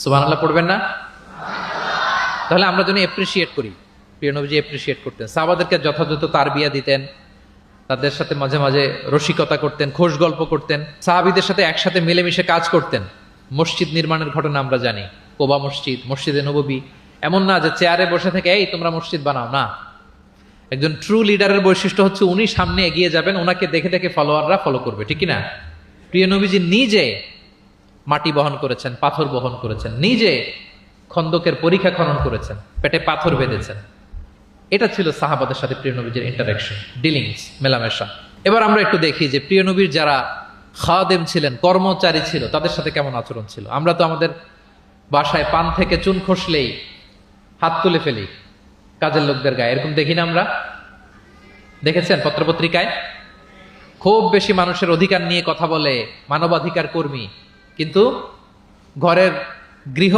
সুবহানাল্লাহ পড়বেন না? তাহলে আমরা যেন এপ্রিসিয়েট করি। প্রিয় নবীজি এপ্রিসিয়েট করতেন, সাহাবাদেরকে যথাযথ তারবিয়া দিতেন, তাদের সাথে মাঝে মাঝে রসিকতা করতেন, খোশ গল্প করতেন, সাহাবীদের সাথে একসাথে মিলেমিশে কাজ করতেন। মসজিদ নির্মাণের ঘটনা আমরা জানি, কোবা মসজিদ, মসজিদে নববী। এমন না যে চেয়ারে বসে থেকে এই তোমরা মসজিদ বানাও, না। একজন ট্রু লিডারের বৈশিষ্ট্য হচ্ছে উনি সামনে এগিয়ে যাবেন, ওনাকে দেখে দেখে ফলোয়াররা ফলো করবে, ঠিক না? প্রিয় নবীজি নিজে মাটি বহন করেছেন, পাথর বহন করেছেন, নিজে খন্দকের পরীক্ষা খনন করেছেন, পেটে পাথর বেঁধেছেন। এটা ছিল সাহাবাদের সাথে প্রিয় নবীর ইন্টারাকশন, ডিলিংস, মেলামেশা। এবার আমরা একটু দেখি যে প্রিয় নবীর যারা খাদেম ছিলেন, কর্মচারী ছিল, তাদের সাথে কেমন আচরণ ছিল। আমরা তো আমাদের বাসায় পান থেকে চুন খসলেই হাত তুলে ফেলি কাজের লোকদের গায়ে, এরকম দেখি না আমরা? দেখেছেন পত্রপত্রিকায়? খুব বেশি মানুষের অধিকার নিয়ে কথা বলে, মানবাধিকার কর্মী, কিন্তু ঘরের গৃহ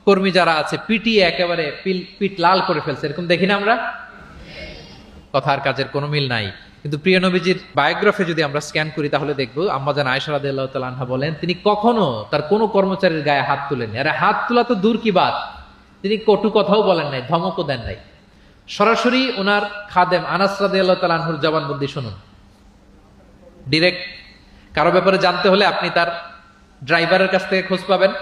কর্মী যারা আছে পিটিয়ে একেবারে পিঠ লাল করে ফেলছে, এরকম দেখি না আমরা? কথার কাজের কোনো মিল নাই। কিন্তু প্রিয় নবীজির বায়োগ্রাফি যদি আমরা স্ক্যান করি তাহলে দেখবো আম্মাজান আয়েশা রাদিয়াল্লাহু তাআলা আনহা বলেন, তিনি কখনো তার কোনো কর্মচারীর গায়ে হাত তুলেননি। আরে হাত তোলা তো দূর কি বাত, তিনি কটু কথাও বলেন নাই, ধমকও দেন নাই। সরাসরি ওনার খাদেম আনাস রাদিয়াল্লাহু তাআলা আনহুর জবানবন্দি শুনুন। ডিরেক্ট কারো ব্যাপারে জানতে হলে আপনি তার ড্রাইভারের কাছ থেকে খোঁজ পাবেন,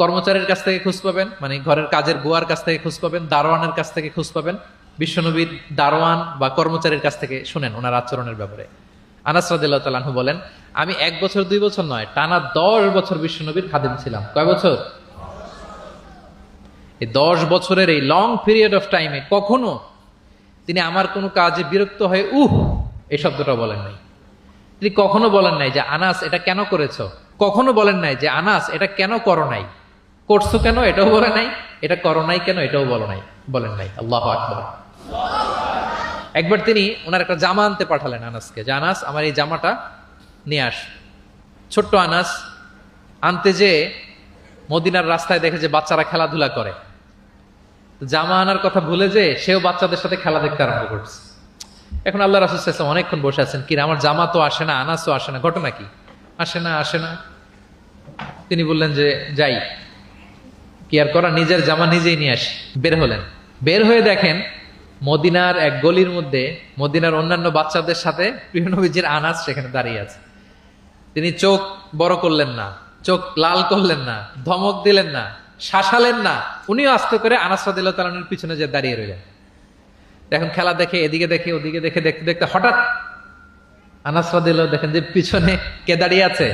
কর্মচারীর কাছ থেকে খোঁজ পাবেন, মানে ঘরের কাজের বুয়ার কাছ থেকে খোঁজ পাবেন, দারোয়ানের কাছ থেকে খোঁজ পাবেন। বিশ্বনবীর দারোয়ান বা কর্মচারীর কাছ থেকে শুনেন ওনার আচরণের ব্যাপারে। আনাস রাদিয়াল্লাহু তাআলা আনহু বলেন, আমি 1 বছর 2 বছর নয়, টানা 10 বছর বিশ্বনবীর খাদেম ছিলাম। কয় বছর? এই 10 বছরের এই লং পিরিয়ড অফ টাইমে কখনো তিনি আমার কোনো কাজে বিরক্ত হয়ে এই শব্দটা বলেন নাই। তিনি কখনো বলেন নাই যে আনাস এটা কেন করেছো, কখনো বলেন নাই যে আনাস এটা কেন করো নাই, করছো কেন এটাও বলে নাই, এটা করো নাই কেন এটাও বলেন নাই। আল্লাহু আকবার। একবার তিনি ওনার একটা জামা আনতে পাঠালেন আনাসকে, যে আনাস আমার এই জামাটা নিয়ে আস। ছোট্ট আনাস আনতে যে মদিনার রাস্তায় দেখে যে বাচ্চারা খেলাধুলা করে, জামা আনার কথা ভুলে যে সেও বাচ্চাদের সাথে খেলা দেখতে আরম্ভ করছে। এখন আল্লাহ রাসূল সাল্লাল্লাহু আলাইহি ওয়াসাল্লাম অনেকক্ষণ বসে আছেন, কি আমার জামা তো আসে না, আনাসও আসে না, ঘটনা কি? আসে না। তিনি বললেন যে যাই, কি আর করা, নিজের জামা নিজেই নিয়ে আসি। বের হলেন, বের হয়ে দেখেন মদিনার এক গলির মধ্যে মদিনার অন্যান্য বাচ্চাদের সাথে প্রিয় নবীজির আনাস সেখানে দাঁড়িয়ে আছে। তিনি চোখ বড় করলেন না, চোখ লাল করলেন না, ধমক দিলেন না, শাসালেন না, উনিও আস্তে করে আনাস রাদিয়াল্লাহু তাআলা আনহুর পিছনে যে দাঁড়িয়ে রইলেন। এখন খেলা দেখে এদিকে দেখে ওদিকে দেখে দেখতে দেখতে হঠাৎ আনাস রাদিয়াল্লাহু দেখেন যে পিছনে কে দাঁড়িয়ে আছে?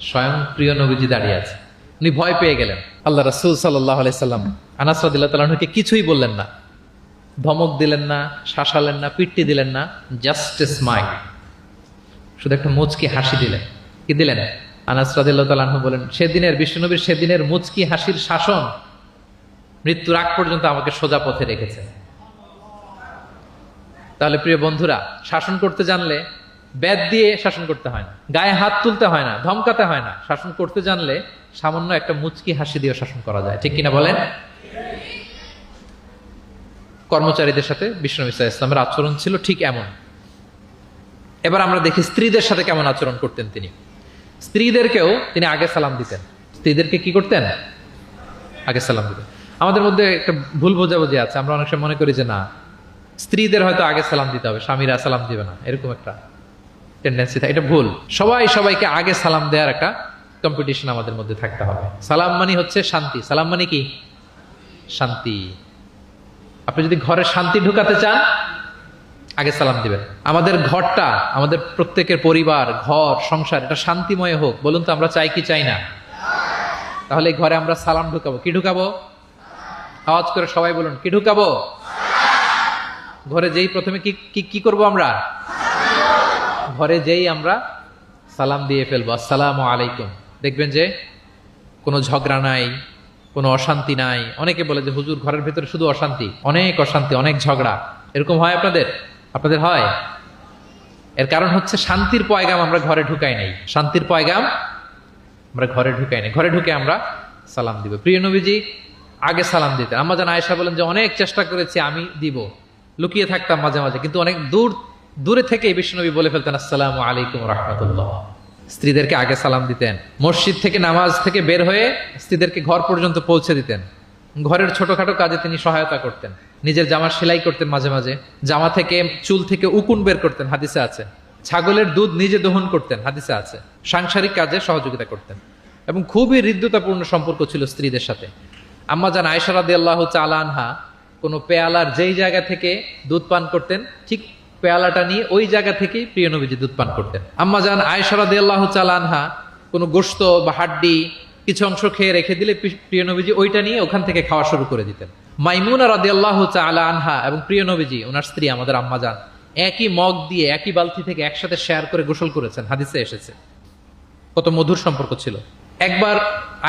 স্বয়ং প্রিয় নবীজি দাঁড়িয়ে আছে। উনি ভয় পেয়ে গেলেন। আল্লাহ রাসূল সাল্লাল্লাহু আলাইহি সাল্লাম আনাস রাদিয়াল্লাহু তাআলা আনহুকে কিছুই বললেন না, ধমক দিলেন না, শাসালেন না, পিট্টি দিলেন না, জাস্ট এ স্মাইল, শুধু একটা মুচকি হাসি দিলেন। কি দিলেন? আনাস রাদিয়াল্লাহু তাআলা আনহু বলেন, সেদিনের বিশ্বনবীর সেদিনের মুচকি হাসির শাসন মৃত্যুর আগ পর্যন্ত আমাকে সোজা পথে রেখেছে। তাহলে প্রিয় বন্ধুরা, শাসন করতে জানলে বেদ দিয়ে শাসন করতে হয় না, গায়ে হাত তুলতে হয় না, ধমকাতে হয় না। শাসন করতে জানলে সামান্য একটা মুচকি হাসি দিয়ে শাসন করা যায়, ঠিক কিনা বলেন? কর্মচারীদের সাথে বিশ্বনবী সাল্লাল্লাহু আলাইহি ওয়াসাল্লামের আচরণ ছিল ঠিক এমন। এবার আমরা দেখি স্ত্রীদের সাথে কেমন আচরণ করতেন তিনি। স্ত্রীদেরকেও তিনি আগে সালাম দিতেন। স্ত্রীদেরকে কি করতেন? আগে সালাম দিতেন। আমাদের মধ্যে একটা ভুল বোঝাবুঝি আছে, আমরা অনেক সময় মনে করি যে না, স্ত্রীদের হয়তো আগে সালাম দিতে হবে, স্বামীরা সালাম দিবে না, এরকম একটা টেন্ডেন্সি থাকে। এটা ভুল। সবাইকে আগে সালাম দেওয়ার একটা কম্পিটিশন আমাদের মধ্যে থাকতে হবে। সালাম মানে হচ্ছে শান্তি। সালাম মানে কি? শান্তি। আপনি যদি ঘরে শান্তি ঢুকাতে চান, আগে সালাম দিবেন। আমাদের ঘরটা, আমাদের প্রত্যেকের পরিবার, ঘর, সংসার, এটা শান্তিময় হোক। বলুন তো আমরা চাই কি চাই না? তাহলে এই ঘরে আমরা সালাম ঢুকাবো। কি ঢুকাবো? আওয়াজ করে সবাই বলুন, কি ঢুকাবো? ঘরে যেই প্রথমে কি করব আমরা? ঘরে যেই আমরা সালাম দিয়ে ফেলবো, আসসালামু আলাইকুম। দেখবেন যে কোনো ঝগড়া নাই, কোনো অশান্তি নাই। অনেকে বলে যে হুজুর ঘরের ভেতরে শুধু অশান্তি, অনেক অশান্তি, অনেক ঝগড়া। এরকম হয় আপনাদের? আপনাদের হয়? এর কারণ হচ্ছে শান্তির পয়গাম আমরা ঘরে ঢুকাই নাই। শান্তির পয়গাম আমরা ঘরে ঢুকাই নাই। ঘরে ঢুকে আমরা সালাম দিব। প্রিয় নবীজি আগে সালাম দিতেন। আম্মা জান আয়েশা বলেন যে অনেক চেষ্টা করেছি আমি দিব, লুকিয়ে থাকতাম মাঝে মাঝে, কিন্তু অনেক দূরে থেকে বিশ্বনবী বলে ফেলতেন আসসালামু আলাইকুম রাহমাতুল্লাহ। স্ত্রীদেরকে আগে সালাম দিতেন। মসজিদ থেকে, নামাজ থেকে বের হয়ে স্ত্রীদেরকে ঘর পর্যন্ত পৌঁছে দিতেন। ঘরের ছোটখাটো কাজে তিনি সহায়তা করতেন। নিজের জামা সেলাই করতেন, মাঝে মাঝে জামা থেকে, চুল থেকে উকুন বের করতেন, হাদিসে আছে। ছাগলের দুধ নিজে দহন করতেন, হাদিসে আছে। সাংসারিক কাজে সহযোগিতা করতেন এবং খুবই হৃদ্যতাপূর্ণ সম্পর্ক ছিল স্ত্রীদের সাথে। আম্মা জান আয়েশা রাদিয়াল্লাহু তাআলা আনহা কোনো পেয়ালার যেই জায়গা থেকে দুধ পান করতেন, ঠিক পেয়ালাটা নিয়ে ওই জায়গা থেকেই প্রিয় নবীজি দুধ পান করতেন। আম্মা জান আয়েশা রাদিয়াল্লাহু তাআলা আনহা কোনো গোশত বা হাড্ডি কিছু অংশ খেয়ে রেখে দিলে প্রিয় নবীজি ওইটা নিয়ে ওখান থেকে খাওয়া শুরু করে দিতেন। মাইমুনা রাদিয়াল্লাহু তাআলা আনহা এবং প্রিয় নবীজি, ওনার স্ত্রী আমাদের আম্মা জান, একই মগ দিয়ে, একই বালতি থেকে একসাথে শেয়ার করে গোসল করেছেন, হাদিসে এসেছে। কত মধুর সম্পর্ক ছিল। একবার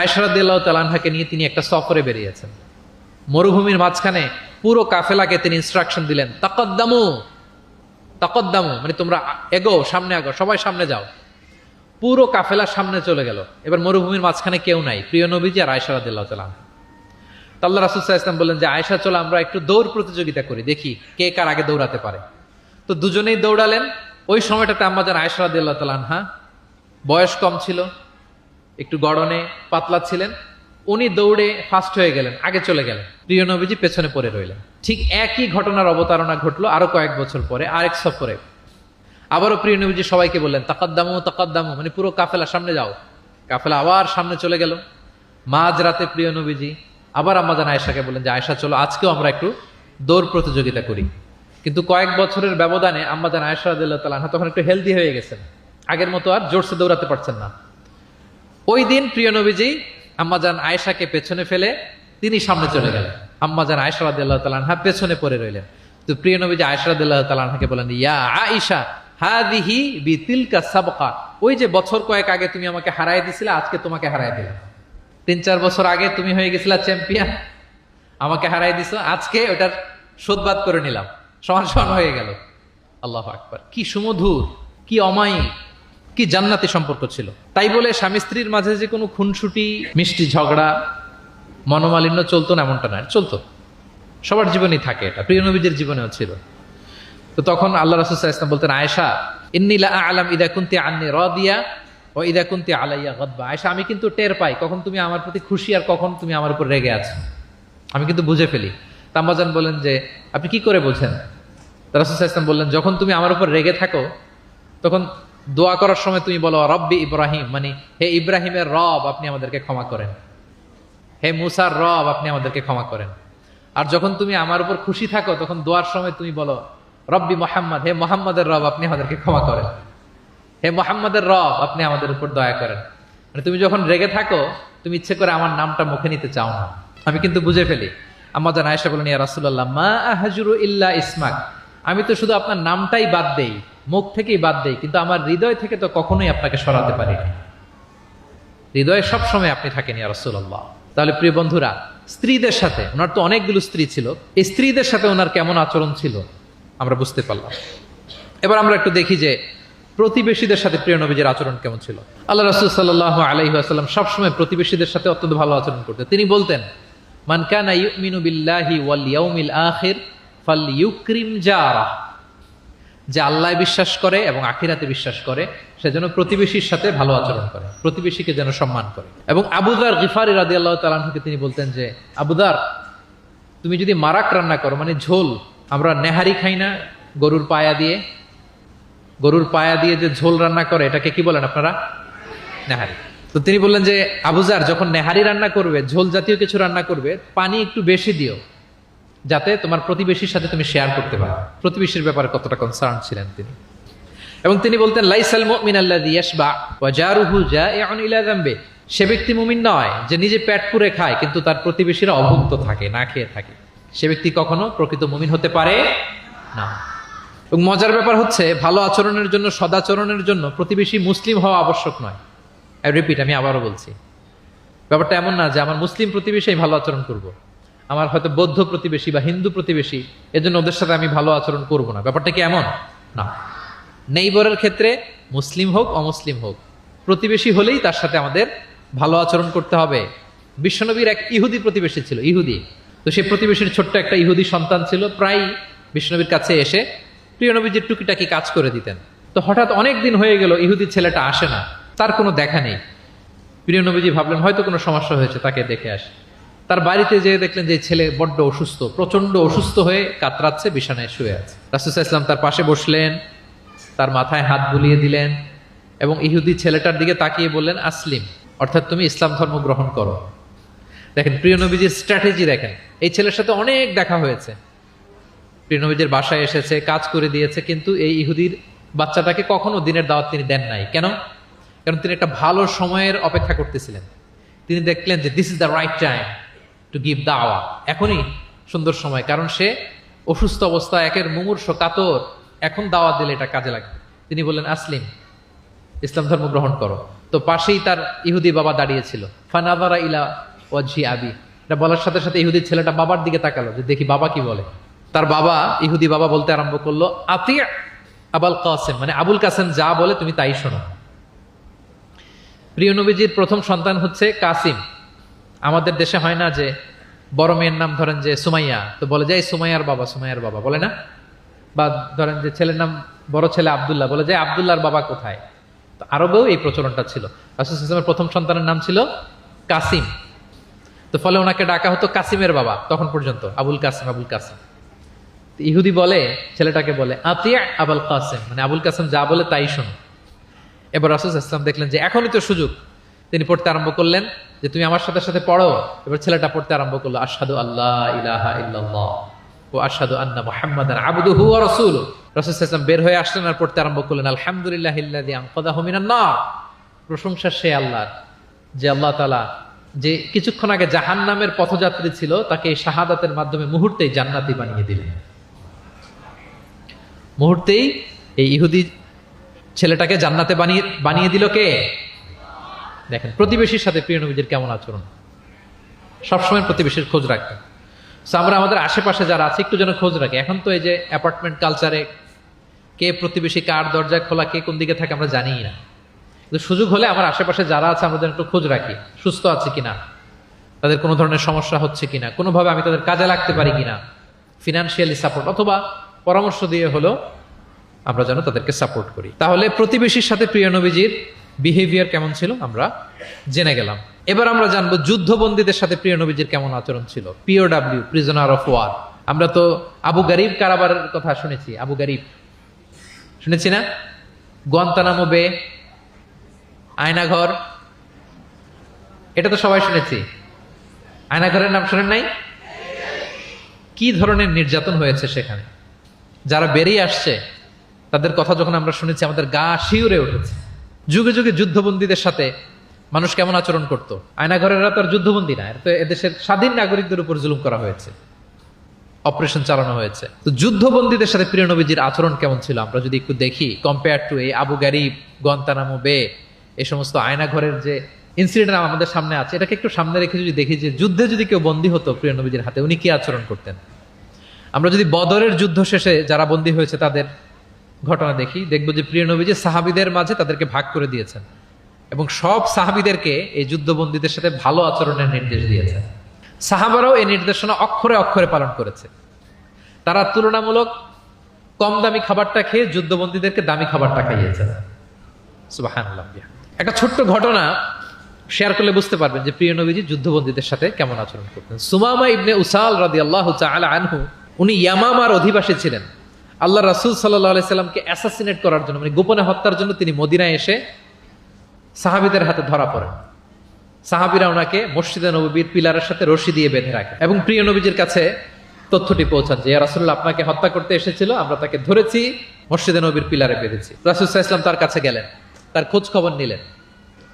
আয়েশা রাদিয়াল্লাহু তাআলা আনহাকে নিয়ে তিনি একটা সফরে বেরিয়েছেন। মরুভূমির মাঝখানে পুরো কাফেলাকে তিনি ইনস্ট্রাকশন দিলেন, তাকাদ্দামু তাকাদ্দামু, মানে তোমরা এগো, সামনে আগো, সবাই সামনে যাও। পুরো কাফেলা সামনে চলে গেল। এবার মরুভূমির মাঝখানে কেউ নাই, প্রিয় নবীজি আর আয়েশা রাদিয়াল্লাহু তাআলা আনহা। আল্লাহ রাসূল সাল্লাল্লাহু আলাইহি ওয়াসাল্লাম বললেন যে আয়েশা, চলো আমরা একটু দৌড় প্রতিযোগিতা করি, দেখি কে কার আগে দৌড়াতে পারে। তো দুজনেই দৌড়ালেন। ওই সময়টাতে আম্মা জান আয়েশা রাদিয়াল্লাহু তাআলা আনহা বয়স কম ছিল, একটু গড়নে পাতলা ছিলেন। উনি দৌড়ে ফাস্ট হয়ে গেলেন, আগে চলে গেলেন। প্রিয় নবীজি পেছনে পড়ে রইলেন। ঠিক একই ঘটনার অবতারণা ঘটলো আরো কয়েক বছর পরে, আরেক সফরে। আবারও প্রিয় নবীজি সবাইকে বললেন তাকাদ্দামু তাকাদ্দামু, মানে পুরো কাফেলা সামনে যাও। কাফেলা আবার সামনে চলে গেল। মাঝ রাতে প্রিয় নবীজি আবার আম্মা জান আয়েশাকে বললেন যে আয়েশা, চলো আজকেও আমরা একটু দৌড় প্রতিযোগিতা করি। কিন্তু কয়েক বছরের ব্যবধানে আম্মা জান আয়েশা রাদিয়াল্লাহু তাআলা আনহা তখন একটু হেলদি হয়ে গেছেন, আগের মতো আর জোরসে দৌড়াতে পারছেন না। ওই দিন প্রিয় নবীজি আম্মা জান আয়েশাকে পেছনে ফেলে তিনি সামনে চলে গেলেন। আম্মা জান আয়েশা রাদিয়াল্লাহু তাআলা আনহা পেছনে পড়ে রইলেন। তো প্রিয় নবীজি আয়েশা রাদিয়াল্লাহু তাআলা আনহাকে বলেন, ইয়া আয়েশা হাদিহি বিতিলকা সাবকা, ওই যে বছর কয়েক আগে তুমি আমাকে হারায় দিছিলে, আজকে তোমাকে হারায় দিলাম। 3-4 বছর আগে তুমি হয়ে গেছিলা চ্যাম্পিয়ন, আমাকে হারায় দিছো, আজকে ওটার শোধবাদ করে নিলাম, সমান সমান হয়ে গেল। আল্লাহু আকবার। কি সুমধুর, কি অমায়িক, কি জান্নাতি সম্পর্ক ছিল। তাই বলে স্বামী স্ত্রীর মাঝে যে কোনো খুনসুটি, মিষ্টি ঝগড়া, মনোমালিন্য চলতো না এমনটা নয়, চলতো। সবার জীবনেই থাকে এটা, প্রিয় নবীজির জীবনেও ছিল। তো তখন আল্লাহ রাসূল সাল্লাল্লাহু আলাইহি ওয়াসাল্লাম বলতেন, আয়েশা ইন্নী লা আ'লাম ইযা কুনতি আন্নী রাদিয়া ওয়া ইযা কুনতি আলাইয়া গাদবা। আয়েশা, আমি কিন্তু টের পাই কখন তুমি আমার প্রতি খুশি আর কখন তুমি আমার উপর রেগে আছো, আমি কিন্তু বুঝে ফেলি। আম্মা জান বলেন যে আপনি কি করে বোঝেন? রাসূল সাল্লাল্লাহু আলাইহি ওয়াসাল্লাম বললেন, যখন তুমি আমার উপর রেগে থাকো তখন দোয়া করার সময় তুমি বলো রব্বি ইব্রাহিম, মানে হে ইব্রাহিমের রব আপনি আমাদেরকে ক্ষমা করেন, হে মুসার রব আপনি আমাদেরকে ক্ষমা করেন। আর যখন তুমি আমার উপর খুশি থাকো তখন দোয়ার সময় তুমি বলো রব্বি মোহাম্মদ, হে মোহাম্মদের রব আপনি আমাদেরকে ক্ষমা করেন, হে মোহাম্মদের রব আপনি আমাদের উপর দয়া করেন। মানে তুমি যখন রেগে থাকো তুমি ইচ্ছে করে আমার নামটা মুখে নিতে চাও না, আমি কিন্তু বুঝে ফেলি। আম্মা জান আয়েশা বলেন, ইয়া রাসূলুল্লাহ মা আহজুরু ইল্লা ইসমাক, আমি তো শুধু আপনার নামটাই বাদ দেই, মুখ থেকেই বাদ দেই, কিন্তু আমার হৃদয় থেকে তো কখনোই আপনাকে সরাতে পারি না। হৃদয়ে সবসময় আপনি থাকেন ইয়া রাসূলুল্লাহ। তাহলে প্রিয় বন্ধুরা, স্ত্রীদের সাথে, ওনার তো অনেকগুলো স্ত্রী ছিল, এই স্ত্রীদের সাথে ওনার কেমন আচরণ ছিল আমরা বুঝতে পারলাম। এবার আমরা একটু দেখি যে প্রতিবেশীদের সাথে প্রিয় নবীজির আচরণ কেমন ছিল। আল্লাহ রাসূল সাল্লাল্লাহু আলাইহি ওয়াসাল্লাম সবসময় প্রতিবেশীদের সাথে অত্যন্ত ভালো আচরণ করতেন। তিনি বলতেন, মান কানা ইউমিনু বিল্লাহি ওয়াল ইয়াউমিল আখির ফালইউকরিম জারাহ, যে আল্লাহ বিশ্বাস করে এবং আখিরাতে বিশ্বাস করে সে যেন প্রতিবেশীর সাথে ভালো আচরণ করে, প্রতিবেশীকে যেন সম্মান করে। এবং আবু যার গিফারি রাদিয়াল্লাহু তাআলা আনহুকে তিনি বলতেন যে আবু যার, তুমি যদি মারাক রান্না করো, মানে ঝোল, আমরা নেহারি খাই না গরুর পায়া দিয়ে, গরুর পায়া দিয়ে যে ঝোল রান্না করে এটাকে কি বলেন আপনারা? নেহারি। তো তিনি বললেন যে আবুজার যখন নেহারি রান্না করবে, ঝোল জাতীয় কিছু রান্না করবে, পানি একটু বেশি দিও, যাতে তোমার প্রতিবেশীর সাথে তুমি শেয়ার করতে পারো। প্রতিবেশীর ব্যাপারে কতটা কনসার্ন ছিলেন তিনি। এবং তিনি বলতেন লাইসাল মুমিন আল্লাযী ইয়াশবা ওয়া জারুহু জাইউন ইলা যামবি, সে ব্যক্তি মুমিন নয় যে নিজে পেট পুরে খায় কিন্তু তার প্রতিবেশীরা অভুক্ত থাকে, না খেয়ে থাকে। সে ব্যক্তি কখনো প্রকৃত মুমিন হতে পারে না। এবং মজার ব্যাপার হচ্ছে, ভালো আচরণের জন্য, সদাচরণের জন্য প্রতিবেশী মুসলিম হওয়া আবশ্যক নয়। রিপিট, আমি আবারও বলছি, ব্যাপারটা এমন না যে আমার মুসলিম প্রতিবেশী ভালো আচরণ করব, আমার হয়তো বৌদ্ধ প্রতিবেশী বা হিন্দু প্রতিবেশী, এজন্য ওদের সাথে আমি ভালো আচরণ করব না। ব্যাপারটা কি এমন না। নেইবরের ক্ষেত্রে মুসলিম হোক অমুসলিম হোক, প্রতিবেশী হলেই তার সাথে আমাদের ভালো আচরণ করতে হবে। বিশ্বনবীর এক ইহুদি প্রতিবেশী ছিল, ইহুদি। তো সেই প্রতিবেশীর ছোট্ট একটা ইহুদি সন্তান ছিল, প্রায় বিশ্বনবীর কাছে এসে প্রিয় নবীজির টুকিটাকি কাজ করে দিতেন। তো হঠাৎ অনেক দিন হয়ে গেল ইহুদি ছেলেটা আসে না, তার কোনো দেখা নেই। প্রিয় নবীজি ভাবলেন হয়তো কোনো সমস্যা হয়েছে, তাকে দেখে আসে। তার বাড়িতে যেয়ে দেখলেন যে ছেলে বড্ড অসুস্থ, প্রচন্ড অসুস্থ হয়ে কাতরাচ্ছে, বিছানায় শুয়ে আছে। রাসূল সাল্লাল্লাহু আলাইহি ওয়াসাল্লাম তার পাশে বসলেন, তার মাথায় হাত বুলিয়ে দিলেন এবং ইহুদি ছেলেটার দিকে তাকিয়ে বললেন আসলিম, অর্থাৎ তুমি ইসলাম ধর্ম গ্রহণ করো। দেখেন প্রিয় নবীজির স্ট্র্যাটেজি দেখেন। এই ছেলের সাথে অনেক দেখা হয়েছে, প্রিয় নবীজির বাসায় এসেছে, কাজ করে দিয়েছে, কিন্তু এই ইহুদির বাচ্চাটাকে কখনো দিনের দাওয়াত তিনি দেন নাই। কেন? কারণ তিনি একটা ভালো সময়ের অপেক্ষা করতেছিলেন। তিনি দেখলেন যে this is the right time to give দাওয়া, এখনই সুন্দর সময়, কারণ সে অসুস্থ অবস্থা, একের মুমূর্ষ কাতর, এখন দাওয়াত দিলে এটা কাজে লাগবে। তিনি বললেন আসলিম, ইসলাম ধর্ম গ্রহণ করো। তো পাশেই তার ইহুদি বাবা দাঁড়িয়েছিল। ফানাযারা ইলা ওয়াজহি আবি, এটা বলার সাথে সাথে ইহুদি ছেলেটা বাবার দিকে তাকালো যে দেখি বাবা কি বলে। তার বাবা, ইহুদি বাবা বলতে আরম্ভ করলো আতি আবুল কাসেম, মানে আবুল কাসেম যা বলে তুমি তাই শোনো। প্রিয় নবীজির প্রথম সন্তান হচ্ছে কাসিম। আমাদের দেশে হয় না যে বড় মেয়ের নাম ধরেন যে সুমাইয়া, তো বলে যায় সুমাইয়ার বাবা, সুমাইয়ার বাবা বলে না। বা ধরেন যে ছেলের নাম, বড় ছেলে আব্দুল্লাহ, বলে যায় আব্দুল্লাহর বাবা কোথায়। তো আরবেও এই প্রচলনটা ছিল। রাসূল সাল্লাল্লাহু আলাইহি ওয়াসাল্লামের প্রথম সন্তানের নাম ছিল কাসিম, তো ফলে ওনাকে ডাকা হতো কাসিমের বাবা তখন পর্যন্ত, আবুল কাসিম, আবুল কাসিম। ইহুদি বলে, ছেলেটাকে বলে আতিয়া আবুল কাসিম, মানে আবুল কাসিম যা বলে তাই শোনো। এবার রাসূল সাল্লাল্লাহু আলাইহি ওয়াসাল্লাম দেখলেন যে এখনই তো সুযোগ, তিনি পড়তে আরম্ভ করলেন যে তুমি আমার সাথে সাথে পড়ো। এবার ছেলেটা পড়তে আরম্ভ করলো আশহাদু আল্লাহ ইলাহা ইল্লাল্লাহ ওয়া আশহাদু আন্না মুহাম্মাদান আবদুহু ওয়া রাসূলুহু। রাসূল সাল্লাল্লাহু আলাইহি ওয়াসাল্লাম বের হয়ে আসলেন আর পড়তে আরম্ভ করলেন আলহামদুলিল্লাহিল্লাযী আনকাযাহু মিনান নার, প্রশংসা সে আল্লাহর যে আল্লাহ তাআলা যে কিছুক্ষণ আগে জাহান্নামের পথযাত্রী ছিল তাকে এই শাহাদাতের মাধ্যমে মুহূর্তেই জান্নাতি বানিয়ে দিলেন। মুহূর্তেই এই ইহুদি ছেলেটাকে জান্নাতে বানিয়ে দিল কে? দেখেন প্রতিবেশীর সাথে প্রিয় নবীজির কেমন আচরণ, সবসময় প্রতিবেশীর খোঁজ রাখতেন। আমরা আমাদের আশেপাশে যারা আছে একটু যেন খোঁজ রাখি। এখন তো এই যে অ্যাপার্টমেন্ট কালচারে কে প্রতিবেশী কার দরজা খোলা, কে কোন দিকে থাকে আমরা জানিই না। কিন্তু সুযোগ হলে আমার আশেপাশে যারা আছে আমরা যেন একটু খোঁজ রাখি, সুস্থ আছে কিনা, তাদের কোনো ধরনের সমস্যা হচ্ছে কিনা, কোনোভাবে আমি তাদের কাজে লাগতে পারি কিনা, ফিনান্সিয়ালি সাপোর্ট অথবা পরামর্শ দিয়ে হলো আমরা যেন তাদেরকে সাপোর্ট করি। তাহলে প্রতিবেশীর সাথে প্রিয় নবীজির বিহেভিয়ার কেমন ছিল আমরা জেনে গেলাম। এবার আমরা জানবো যুদ্ধবন্দীদের সাথে প্রিয় নবীজির কেমন আচরণ ছিল। পিওডাব্লিউ, প্রিজনার অফ ওয়ার। আমরা তো আবু গারিব কারাবারের কথা শুনেছি, আবু গারিব শুনেছি না? গুয়ান্তানামো বে, আয়নাঘর, এটা তো সবাই শুনেছি। আয়নাঘরের নাম শুনেন নাই? কি ধরনের নির্যাতন হয়েছে সেখানে, যারা বেরিয়ে আসছে তাদের কথা যখন আমরা শুনেছি আমাদের গা শিউরে উঠেছে। যুগে যুগে যুদ্ধবন্দীদের সাথে মানুষ কেমন আচরণ করত। আয়নাঘরেরা তো আর যুদ্ধবন্দী না, তো এদেশের স্বাধীন নাগরিকদের উপর জুলুম করা হয়েছে, অপারেশন চালানো হয়েছে। তো যুদ্ধবন্দীদের সাথে প্রিয় নবীজির আচরণ কেমন ছিল আমরা যদি একটু দেখি, কম্পেয়ার টু এই আবু গারিব, গুয়ান্তানামো বে, এই সমস্ত আয়নাঘরের যে ইনসিডেন্ট আমাদের সামনে আছে, এটাকে একটু সামনে রেখে যদি দেখি যে যুদ্ধে যদি কেউ বন্দী হতো প্রিয় নবীজির হাতে, উনি কি আচরণ করতেন। আমরা যদি বদরের যুদ্ধ শেষে যারা বন্দী হয়েছে তাদের ঘটনা দেখি, দেখবো যে প্রিয় নবীজি সাহাবীদের মাঝে তাদেরকে ভাগ করে দিয়েছেন এবং সব সাহাবীদেরকে এই যুদ্ধবন্দীদের সাথে ভালো আচরণের নির্দেশ দিয়েছেন। সাহাবারাও এই নির্দেশনা অক্ষরে অক্ষরে পালন করেছে। তারা তুলনামূলক কম দামি খাবারটা খেয়ে যুদ্ধবন্দীদেরকে দামি খাবারটা খাইয়েছে। সুবহানাল্লাহ। একটা ছোট্ট ঘটনা শেয়ার করলে বুঝতে পারবেন যে প্রিয় নবীজি যুদ্ধবন্দীদের সাথে কেমন আচরণ করতেন। সুমামা ইবনে উসাল রাদিয়াল্লাহু তাআলা আনহু, উনি ইয়ামামার অধিবাসী ছিলেন। আল্লাহ রাসূল সাল্লাল্লাহু আলাইহি সাল্লামকে অ্যাসাসিনেট করার জন্য, মানে গোপনে হত্যার জন্য তিনি মদিনায় এসে সাহাবীদের হাতে ধরা পড়েন। সাহাবীরা ওনাকে মসজিদে নববীর পিলারের সাথে রশি দিয়ে বেঁধে রাখে এবং প্রিয় নবীজির কাছে তথ্যটি পৌঁছান যে ইয়া রাসূলুল্লাহ আপনাকে হত্যা করতে এসেছিল, আমরা তাকে ধরেছি, মসজিদে নববীর পিলারে বেঁধেছি। রাসূল সাল্লাল্লাহু আলাইহি ওয়াসাল্লাম তার কাছে গেলেন, তার খোঁজ খবর নিলেন,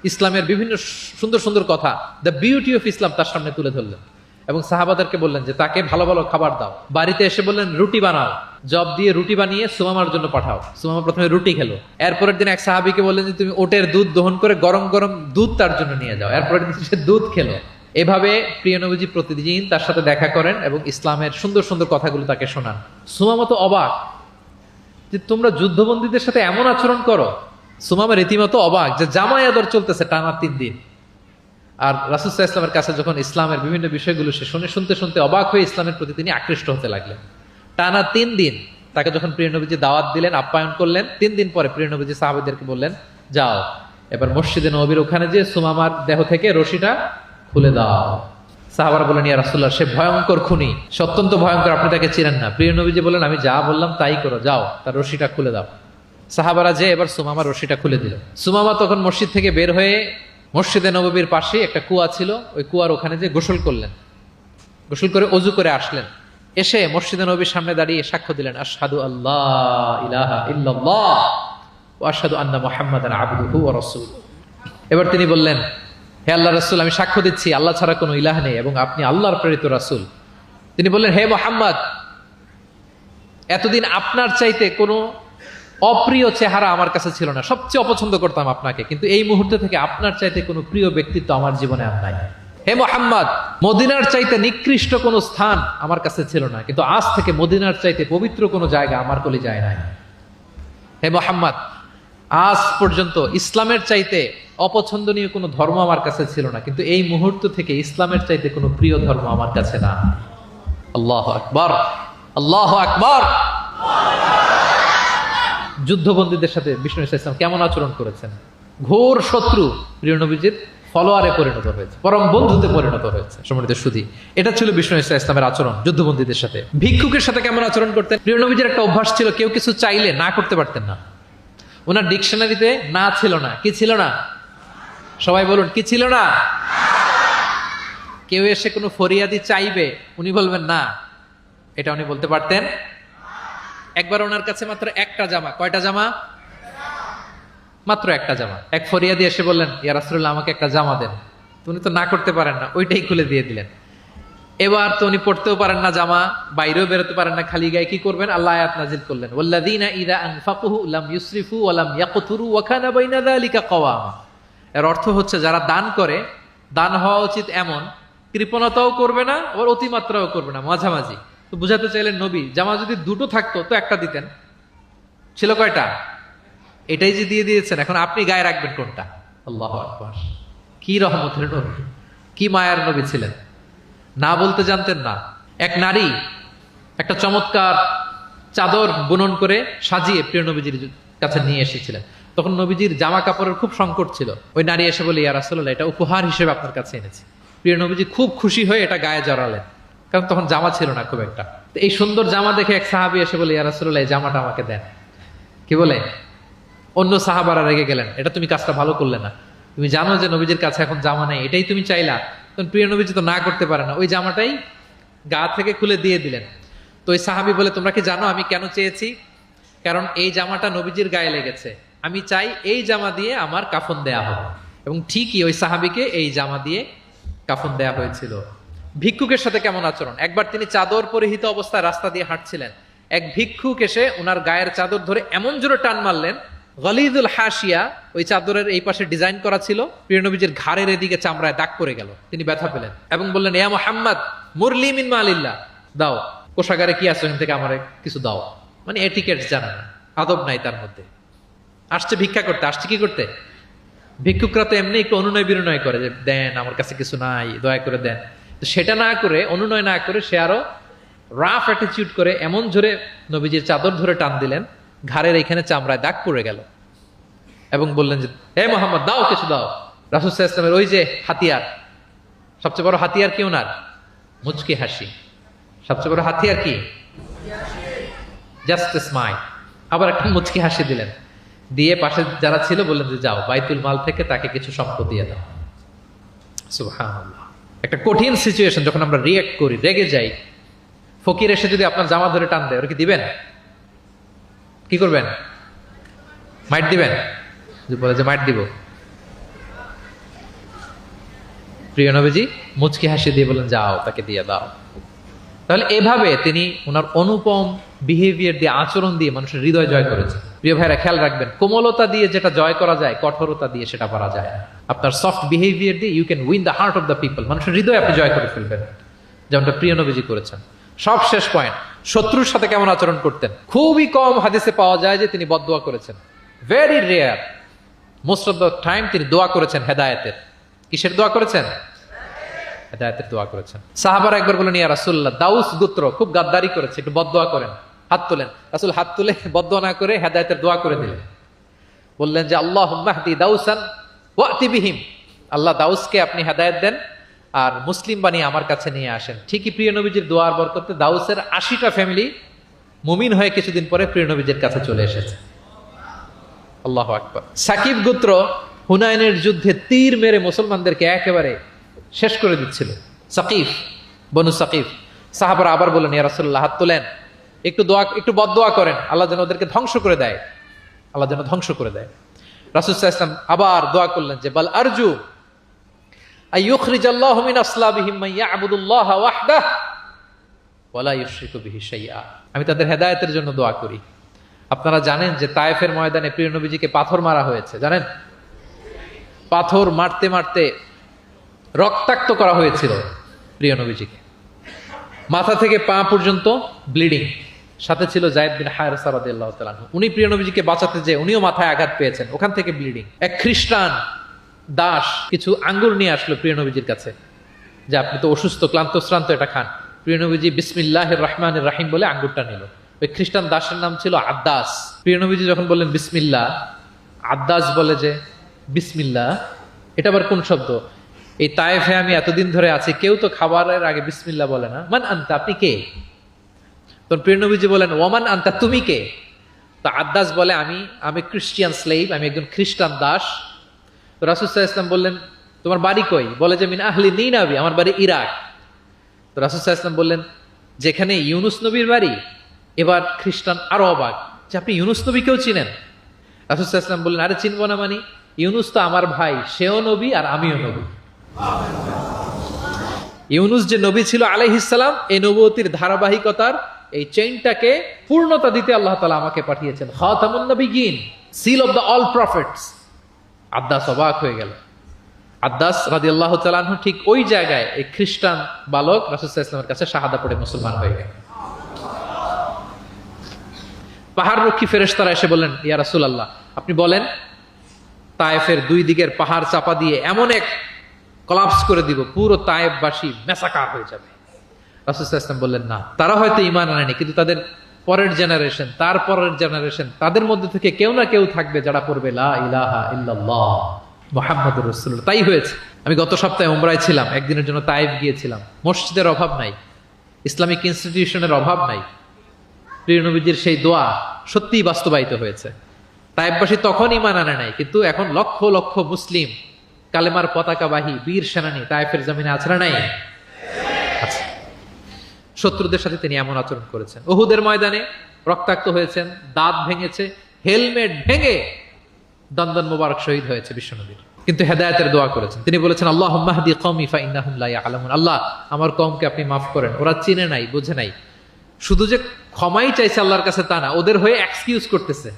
ইসলামের বিভিন্ন সুন্দর সুন্দর কথা, দ্য বিউটি অফ ইসলাম তার সামনে তুলে ধরলেন এবং সাহাবাদেরকে বললেন যে তাকে ভালো ভালো খাবার দাও। বাড়িতে এসে বললেন রুটি বানাও, জব দিয়ে রুটি বানিয়ে সুমামার জন্য পাঠাও। সুমামা প্রথমে রুটি খেলো। এরপরের দিন এক সাহাবীকে বললেন যে তুমি ওটের দুধ দহন করে গরম গরম দুধ তার জন্য নিয়ে যাও। এরপরের দিন সে দুধ খেলো। এভাবে প্রিয় নবীজি প্রতিদিন তার সাথে দেখা করেন এবং ইসলামের সুন্দর সুন্দর কথাগুলো তাকে শোনান। সুমামা তো অবাক যে তোমরা যুদ্ধবন্দীদের সাথে এমন আচরণ করো। সুমামা রীতিমতো অবাক যে জামাই আদর চলতেছে টানা 3 দিন। আর রাসূল সাল্লাল্লাহু আলাইহি ওয়াসাল্লামের কাছে যখন ইসলামের বিভিন্ন বিষয়গুলো সে শুনতে শুনতে অবাক হয়ে ইসলামের প্রতি তিনি আকৃষ্ট হতে লাগলেন। টানা 3 দিন তাকে যখন প্রিয় নবীজি দাওয়াত দিলেন, আপ্যায়ন করলেন, 3 দিন পরে প্রিয় নবীজি সাহাবাদেরকে বললেন যাও এবার মসজিদে নববীর ওখানে যে সুমামার দেহ থেকে রশিটা খুলে দাও। সাহাবারা বললেন ইয়া রাসূলুল্লাহ সে ভয়ঙ্কর খুনি, অত্যন্ত ভয়ঙ্কর, আপনি তাকে চিনেন না। প্রিয় নবীজি বললেন আমি যা বললাম তাই করো, যাও তার রশিটা খুলে দাও। সাহাবারা যে এবার সুমামার রশিটা খুলে দিল। সুমামা তখন মসজিদ থেকে বের হয়ে মসজিদে নববীর পাশে একটা কুয়া ছিল, ওই কুয়ার ওখানে যে গোসল করলেন, গোসল করে অজু করে আসলেন। এসে মসজিদে নববীর সামনে দাঁড়িয়ে সাক্ষ্য দিলেন আশহাদু আল্লাহ ইলাহা ইল্লাল্লাহ ওয়া আশহাদু আন্না মুহাম্মাদান আবদুহু ওয়া রাসূলুহু। এবার তিনি বললেন হে আল্লাহর রাসূল আমি সাক্ষ্য দিচ্ছি আল্লাহ ছাড়া কোনো ইলাহ নেই এবং আপনি আল্লাহর প্রেরিত রাসূল। তিনি বললেন হে মুহাম্মদ এতদিন আপনার চাইতে কোনো অপ্রিয় চেহারা আমার কাছে ছিল না, সবচেয়ে অপছন্দ করতাম আপনাকে, কিন্তু এই মুহূর্তে থেকে আপনার চাইতে কোনো প্রিয় ব্যক্তিত্ব আমার জীবনে আর নাই। হে মুহাম্মদ মদিনার চাইতে নিকৃষ্ট কোনো স্থান আমার কাছে ছিল না, কিন্তু আজ থেকে মদিনার চাইতে পবিত্র কোনো জায়গা আমার কলিজায় নাই। হে মুহাম্মদ আজ পর্যন্ত ইসলামের চাইতে অপছন্দনীয় কোনো ধর্ম আমার কাছে ছিল না, কিন্তু এই মুহূর্ত থেকে ইসলামের চাইতে কোনো প্রিয় ধর্ম আমার কাছে না। আল্লাহু আকবার, আল্লাহু আকবার। যুদ্ধবন্দীদের সাথে বিষ্ণু ইসলাম কেমন আচরণ করেছেন? ঘোর শত্রু প্রিয় নবীজির ফলোয়ারে পরিণত হয়েছে, পরম বন্ধুতে পরিণত হয়েছে। সম্মানিত সুধী, এটা ছিল বিষ্ণু ইসলামের আচরণ যুদ্ধবন্দীদের সাথে। ভিক্ষুকের সাথে কেমন আচরণ করতেন? প্রিয় নবীজির একটা অভ্যাস ছিল, কেউ কিছু চাইলে না করতে পারতেন না। ওনার ডিকশনারিতে না ছিল না। কি ছিল না? সবাই বলুন কি ছিল না? কেউ এসে কোনো ফরিয়াদি চাইবে, উনি বলবেন না, এটা উনি বলতে পারতেন। একবার ওনার কাছে মাত্র একটা জামা, কয়টা জামা? মাত্র একটা জামা। এক ফরিয়াদি এসে বললেন ইয়া রাসূলুল্লাহ আমাকে একটা জামা দেন। উনি তো না করতে পারেন না, ওইটাই খুলে দিয়ে দিলেন। এবার তো উনি পড়তেও পারেন না জামা, বাইরেও বেরোতে পারেন না, খালি গায়ে কি করবেন? আল্লাহ আয়াত নাজিল করলেন ওয়াল্লাযীনা ইযা আনফাকু লাম ইউসরিফু ওয়া লাম ইয়াকতুরু ওয়া কানা বাইনা যালিকা কাওয়ামা। এর অর্থ হচ্ছে যারা দান করে, দান হওয়া উচিত এমন, কৃপণতাও করবে না আবার অতিমাত্রাও করবে না, মাঝামাঝি। তো বুঝাতে চাইলেন নবী জামা যদি দুটো থাকতো তো একটা দিতেন, ছিল কয়টা? এটাই যে দিয়ে দিয়েছেন, এখন আপনি গায়ে রাখবেন কোনটা? আল্লাহু আকবার। কি রহমতের নবী, কি মায়ার নবী ছিলেন, না বলতে জানতেন না। এক নারী একটা চমৎকার চাদর বুনন করে সাজিয়ে প্রিয় নবীজির কাছে নিয়ে এসেছিলেন। তখন নবীজির জামা কাপড়ের খুব সংকট ছিল। ওই নারী এসে বলে ইয়া রাসূলুল্লাহ এটা উপহার হিসেবে আপনার কাছে এনেছি। প্রিয় নবীজি খুব খুশি হয়ে এটা গায়ে জড়ালেন, কারণ তখন জামা ছিল না খুব একটা। তো এই সুন্দর জামা দেখে এক সাহাবী এসে বলে ইয়া রাসূলুল্লাহ এই জামাটা আমাকে দেন। কি বলে? অন্য সাহাবারা রেগে গেলেন, এটা তুমি কাজটা ভালো করলে না, তুমি জানো যে নবীজির কাছে এখন জামা নেই, এটাই তুমি চাইলা। তখন প্রিয় নবীজি তো না করতে পারে না, ওই জামাটাই গা থেকে খুলে দিয়ে দিলেন। তো ওই সাহাবী বলে তোমরা কি জানো আমি কেন চেয়েছি? কারণ এই জামাটা নবীজির গায়ে লেগেছে, আমি চাই এই জামা দিয়ে আমার কাফন দেয়া হবে। এবং ঠিকই ওই সাহাবীকে এই জামা দিয়ে কাফন দেয়া হয়েছিল। ভিক্ষুকের সাথে কেমন আচরণ? একবার তিনি চাদর পরিহিত অবস্থায় রাস্তা দিয়ে হাঁটছিলেন, এক ভিক্ষুক এসে ওনার গায়ের চাদর ধরে এমন জোরে টান মারলেন, গলিদুল হাসিয়া, ওই চাদরের এই পাশে ডিজাইন করা ছিল, প্রিয় নবীজির ঘাড়ের এদিকে চামড়ায় দাগ পড়ে গেল, তিনি ব্যথা পেলেন এবং বললেন ইয়া মুহাম্মদ মুরলি মিন মালিল্লাহ, দাও কোষাগারে কি আছে ওখান থেকে আমারে কিছু দাও। মানে এটিকেট জানে না, আদব নাই তার মধ্যে। আসছে ভিক্ষা করতে, আসছে কি করতে? ভিক্ষুকরা তো এমনি একটু অনুনয় বিনয় করে যে দেন আমার কাছে কিছু নাই, দয়া করে দেন। তো সেটা না করে, অনুনয় না করে, সে আরো রাফ অ্যাটিটিউড করে এমন জোরে নবীজির চাদর ধরে টান দিলেন, ঘাড়ের এইখানে চামড়ায় দাগ পড়ে গেল এবং বললেন যে হে মোহাম্মদ দাও কিছু দাও। রাসূল সাল্লাল্লাহু আলাইহি ওয়াসাল্লামের ওই যে হাতিয়ার, সবচেয়ে বড় হাতিয়ার কি ওনার? মুচকি হাসি। সবচেয়ে বড় হাতিয়ার কি? Just smile. আবার একটা মুচকি হাসি দিলেন, দিয়ে পাশে যারা ছিল বললেন যে যাও বাইতুল মাল থেকে তাকে কিছু সম্পদ দিয়ে দাও। সুবহানাল্লাহ। একটা কঠিন সিচুয়েশন যখন আমরা রিয়েক্ট করি, রেগে যাই, ফকির এসে যদি আপনার জামা ধরে টান দেয়, ওরা কি দিবেন? কি করবেন? মাইট দিবেন? যদি বলে যে মাইট দিব, প্রিয় নবীজি মুচকি হাসি দিয়ে বলেন যাও, তাকে দিয়ে দাও। তাহলে এভাবে তিনি ওনার অনুপম বিহেভিয়ার দিয়ে, আচরণ দিয়ে মানুষের হৃদয় জয় করেছেন। প্রিয় ভাইরা খেয়াল রাখবেন, কোমলতা দিয়ে যেটা জয় করা যায়, কঠোরতা দিয়ে সেটা করা যায় না। আপনার সফট বিহেভিয়ার দিয়ে you can win the heart of the people, মানুষের হৃদয় আপনি জয় করে ফেলবেন, যেমনটা প্রিয় নবীজি করেছেন। সব শেষ পয়েন্ট, শত্রুর সাথে কেমন আচরণ করতেন। খুবই কম হাদিসে পাওয়া যায় যে তিনি বদদোয়া করেছেন, very rare. Most of the time তিনি দোয়া করেছেন হেদায়েতের। কিসের দোয়া করেছেন? হেদায়েতের দোয়া করেছেন। সাহাবারা একবার বলেন, ইয়া রাসূলুল্লাহ, দাউস গোত্র খুব গাদ্দারি করেছে, একটু বদদোয়া করেন, হাত তোলেন। রাসূল হাত তুলে বদদোয়া না করে হেদায়েতের দোয়া করে দিলেন। বললেন যে আল্লাহুম্মা হদি দাউসান ওয়াতি বিহিম, আল্লাহ দাউসকে আপনি হেদায়েত দেন আর মুসলিম বানিয়ে আমার কাছে নিয়ে আসেন। ঠিকই প্রিয় নবীজির দোয়ার বরকতে দাউসের 80টা ফ্যামিলি মুমিন হয়ে কিছুদিন পরে প্রিয় নবীজির কাছে চলে এসেছে। আল্লাহু আকবার। সাকিব গোত্র হুনাইনের যুদ্ধে তীর মেরে মুসলমানদেরকে একেবারে শেষ করে দিচ্ছিল। সাকিফ, বনু সাকিফ। সাহাবারা আবার বলেন, ইয়া রাসূলুল্লাহ, হাত তোলেন, একটু বদদোয়া করেন, আল্লাহ যেন ওদেরকে ধ্বংস করে দেয়, আল্লাহ যেন ধ্বংস করে দেয়। রাসূল সাল্লাল্লাহু আলাইহি ওয়াসাল্লাম আবার দোয়া করলেন যে বাল আরজু আইয়ুখরিজাল্লাহু মিন আসলাবিহিম মান ইয়াবুদুল্লাহ ওয়াহদাহু ওয়া লা ইউশরিকু বিহি শাইআ। আমি তাদের হেদায়েতের জন্য দোয়া করি। আপনারা জানেন যে তায়েফের ময়দানে প্রিয় নবীজিকে পাথর মারা হয়েছে, জানেন? পাথর মারতে মারতে রক্তাক্ত করা হয়েছিল প্রিয় নবীজিকে, মাথা থেকে পা পর্যন্ত ব্লিডিং। সাথে ছিল যায়েদ বিন হারেসা রাদিয়াল্লাহু তাআলা আনহু। উনি প্রিয় নবীজিকে বাঁচাতে যেয়ে উনিও মাথায় আঘাত পেয়েছেন, ওখান থেকে ব্লিডিং। এক খ্রিস্টান দাস কিছু আঙ্গুর নিয়ে আসলো প্রিয় নবীজির কাছে, যে আপনি তো অসুস্থ, ক্লান্ত শ্রান্ত, এটা খান। প্রিয় নবীজি বিসমিল্লাহির রহমানির রহিম বলে আঙ্গুরটা নিল। ওই খ্রিস্টান দাসের নাম ছিল আদ্দাস। প্রিয় নবীজি যখন বললেন বিসমিল্লাহ, আদ্দাস বলে যে বিসমিল্লাহ, এটা আবার কোন শব্দ? এই তায়েফে আমি এতদিন ধরে আছি, কেউ তো খাবারের আগে বিসমিল্লাহ বলে না। মান আনতা, আপনি কে? তখন প্রিয় নবীজি বলেন ওয়ামান আনতা, তুমি কে? তো আদ্দাস বলে আমি ক্রিশ্চিয়ান স্লেভ, আমি একজন খ্রিস্টান দাস। তো রাসূল সাল্লাল্লাহু আলাইহি ওয়াসাল্লাম বললেন তোমার বাড়ি কই? বলে যে মিন আহলি নিনাবি, আমার বাড়ি ইরাক। তো রাসূল সাল্লাল্লাহু আলাইহি ওয়াসাল্লাম বললেন যেখানে ইউনুস নবীর বাড়ি। এবার খ্রিস্টান আরো অবাক যে আপনি ইউনুস নবীকেও চিনেন? রাসূল সাল্লাল্লাহু আলাইহি ওয়াসাল্লাম বললেন আরে চিনবো না মানে, ইউনুস তো আমার ভাই, সেও নবী আর আমিও নবী। ইউনুস যে নবী ছিল আলাইহিস সালাম, এই নবুয়তির ধারাবাহিকতার এই চেইনটাকে পূর্ণতা দিতে আল্লাহ তাআলা আমাকে পাঠিয়েছেন, খাতামুন নবিয়্যিন, seal of the all prophets. আদ্দাস অবাক হয়ে গেল। আদ্দাস রাদিয়াল্লাহু তাআলা আনহু ঠিক ওই জায়গায় এই খ্রিস্টান বালক রাসূল সাল্লাল্লাহু আলাইহি ওয়াসাল্লামের কাছে শাহাদা পড়ে মুসলমান হয়ে গেল। পাহাড়রক্ষী ফেরেশতারা এসে বললেন ইয়া রাসূলুল্লাহ, আপনি বলেন তায়েফের দুই দিকের পাহাড় চাপা দিয়ে এমন এক কলাপস করে দিব, পুরো তায়েফবাসী মেসাকার হয়ে যাবে। রাসূল সাল্লাল্লাহু আলাইহি ওয়াসাল্লাম বললেন না, তারা হয়তো ঈমান আনেনি, কিন্তু তাদের পরের জেনারেশন, তার পরের জেনারেশন, তাদের মধ্যে থেকে কেউ না কেউ থাকবে যারা পড়বে লা ইলাহা ইল্লাল্লাহ মুহাম্মাদুর রাসূলুল্লাহ। তাই হয়েছে। আমি গত সপ্তাহে উমরায় ছিলাম, একদিনের জন্য তায়েফ গিয়েছিলাম। মসজিদের অভাব নাই, ইসলামিক ইনস্টিটিউশনের অভাব নাই। প্রিয় নবীজির সেই দোয়া সত্যিই বাস্তবায়িত হয়েছে। তায়েফবাসী তখন ঈমান আনে নাই, কিন্তু এখন লক্ষ লক্ষ মুসলিম কালেমার পতাকাবাহী বীর সেনানী তায়েফের জমিনে আছে না নাই? আছে। শত্রুদের সাথে তিনি এমন আচরণ করেছেন। উহুদের ময়দানে রক্তাক্ত হয়েছেন, দাঁত ভেঙেছে, হেলমেট ভেঙে দন্দন মোবারক শহীদ হয়েছে বিশ্বনবীর। কিন্তু হেদায়েতের দোয়া করেছেন। তিনি বলেছেন আল্লাহুম্মা হদি কওমি ফাইন্নাহুম লা ইয়ালামুন, আল্লাহ আমার কওমকে আপনি মাফ করেন, ওরা চিনে নাই, বুঝে নাই। শুধু যে ক্ষমাই চাইছে আল্লাহর কাছে তা না, ওদের হয়ে এক্সকিউজ করতেছে।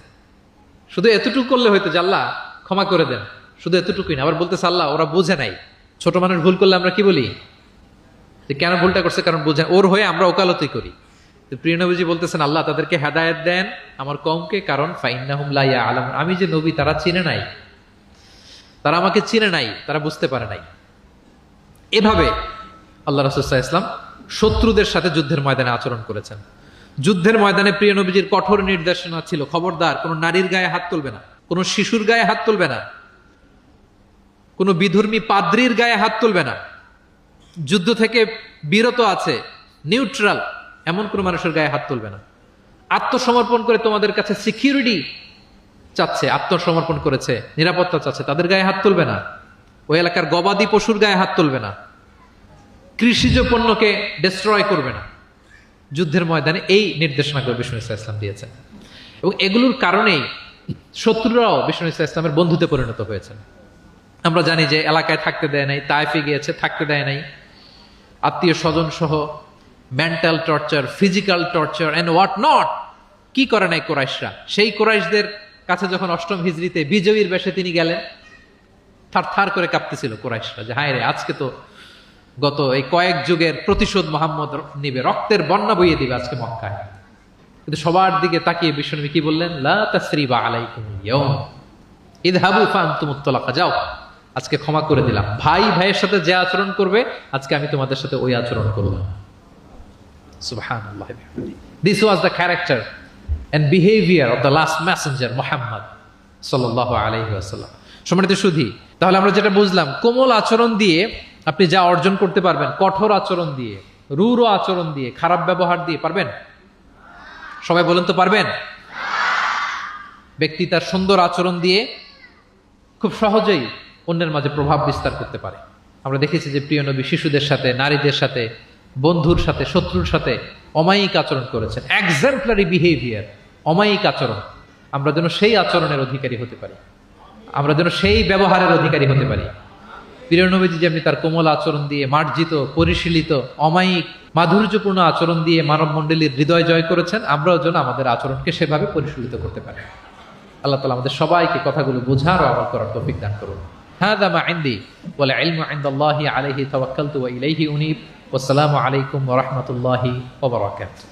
শুধু এতটুকু করলে হয়তো যে আল্লাহ ক্ষমা করে দেন, শুধু এতটুকুই না, আবার বলতেছে আল্লাহ ওরা বুঝে নাই। ছোট মানুষ ভুল করলে আমরা কি বলি? যে কেন ভুলটা করছে, কারণ বুঝে, ওর হয়ে আমরা ওকালতি করি। তো প্রিয় নবীজি বলতেছেন আল্লাহ তাদেরকে হেদায়েত দেন আমার কওমকে, কারণ ফাইন্নাহুম লা ইয়ালামুন, আমি যে নবী তারা চিনে নাই, তারা আমাকে চিনে নাই, তারা বুঝতে পারে নাই। এভাবে আল্লাহ রাসূল সাল্লাল্লাহু আলাইহি ওয়াসাল্লাম শত্রুদের সাথে যুদ্ধের ময়দানে আচরণ করেছেন। যুদ্ধের ময়দানে প্রিয় নবীজির কঠোর নির্দেশনা ছিল, খবরদার কোনো নারীর গায়ে হাত তুলবে না, কোনো শিশুর গায়ে হাত তুলবে না, কোনো বিধর্মী পাদ্রীর গায়ে হাত তুলবে না। যুদ্ধ থেকে বিরত আছে, নিউট্রাল, এমন কোনো মানুষের গায়ে হাত তুলবে না। আত্মসমর্পণ করে তোমাদের কাছে সিকিউরিটি চাচ্ছে, আত্মসমর্পণ করেছে, নিরাপত্তা চাচ্ছে, তাদের গায়ে হাত তুলবে না। ওই এলাকার গবাদি পশুর গায়ে হাত তুলবে না, কৃষিজ পণ্যকে ডিস্ট্রয় করবে না যুদ্ধের ময়দানে। এই নির্দেশনাগুলো বিষ্ণু ইসা ইসলাম দিয়েছেন, এবং এগুলোর কারণেই শত্রুরাও বিষ্ণু ইসা ইসলামের বন্ধুতে পরিণত হয়েছেন। আমরা জানি যে এলাকায় থাকতে দেয় নাই, তায়েফে গিয়েছে, থাকতে দেয় নাই, আত্মীয় স্বজন সহ mental torture, physical torture and what not, কি করে নাই কোরাইশরা। সেই কোরাইশদের কাছে যখন অষ্টম হিজরিতে বিজয়ীর বেশে তিনি গেলেন, থার থার করে কাঁপতেছিল কোরাইশরা যে হায় রে, আজকে তো গত এই কয়েক যুগের প্রতিশোধ মোহাম্মদ নিবে, রক্তের বন্যা বইয়ে দিবে আজকে মক্কায়। কিন্তু সবার দিকে তাকিয়ে বিশ্বনবী কি বললেন? লা তাসরিবা আলাইকুমুল ইয়াউম ইযহাবু ফাআনতুমুত তালাকা, যাও আজকে ক্ষমা করে দিলাম। ভাই ভাইয়ের সাথে যে আচরণ করবে, আজকে আমি তোমাদের সাথে ওই আচরণ করব। সুবহানাল্লাহ। This was the character and behaviour of the last messenger Muhammad সাল্লাল্লাহু আলাইহি ওয়াসাল্লাম। সম্মানিত সুধী, তাহলে আমরা যেটা বুঝলাম, কোমল আচরণ দিয়ে আপনি যা অর্জন করতে পারবেন, কঠোর আচরণ দিয়ে, রূঢ় আচরণ দিয়ে, খারাপ ব্যবহার দিয়ে পারবেন? সবাই বলেন তো পারবেন? ব্যক্তি তার সুন্দর আচরণ দিয়ে খুব সহজেই অন্যের মাঝে প্রভাব বিস্তার করতে পারে। আমরা দেখেছি যে প্রিয় নবী শিশুদের সাথে, নারীদের সাথে, বন্ধুর সাথে, শত্রুর সাথে অমায়িক আচরণ করেছেন। এক্সাম্পলারি বিহেভিয়ার, অমায়িক আচরণ। আমরা যেন সেই আচরণের অধিকারী হতে পারি, আমরা যেন সেই ব্যবহারের অধিকারী হতে পারি। প্রিয় নবীজি যেমনি তার কোমল আচরণ দিয়ে, মার্জিত, পরিশীলিত, অমায়িক, মাধুর্যপূর্ণ আচরণ দিয়ে মানব মণ্ডলীর হৃদয় জয় করেছেন, আমরাও যেন আমাদের আচরণকে সেভাবে পরিশীলিত করতে পারি। আল্লাহ তাআলা আমাদের সবাইকে কথাগুলো বোঝার ও আমল করার তৌফিক দান করুন। হাযা মা ইনদি ওয়াল ইলমু ইনদাল্লাহি আলাইহি তাওয়াক্কালতু ওয়া ইলাইহি উনীব। ওয়াসসালামু আলাইকুম ওয়া রাহমাতুল্লাহি ওয়া বারাকাতুহু।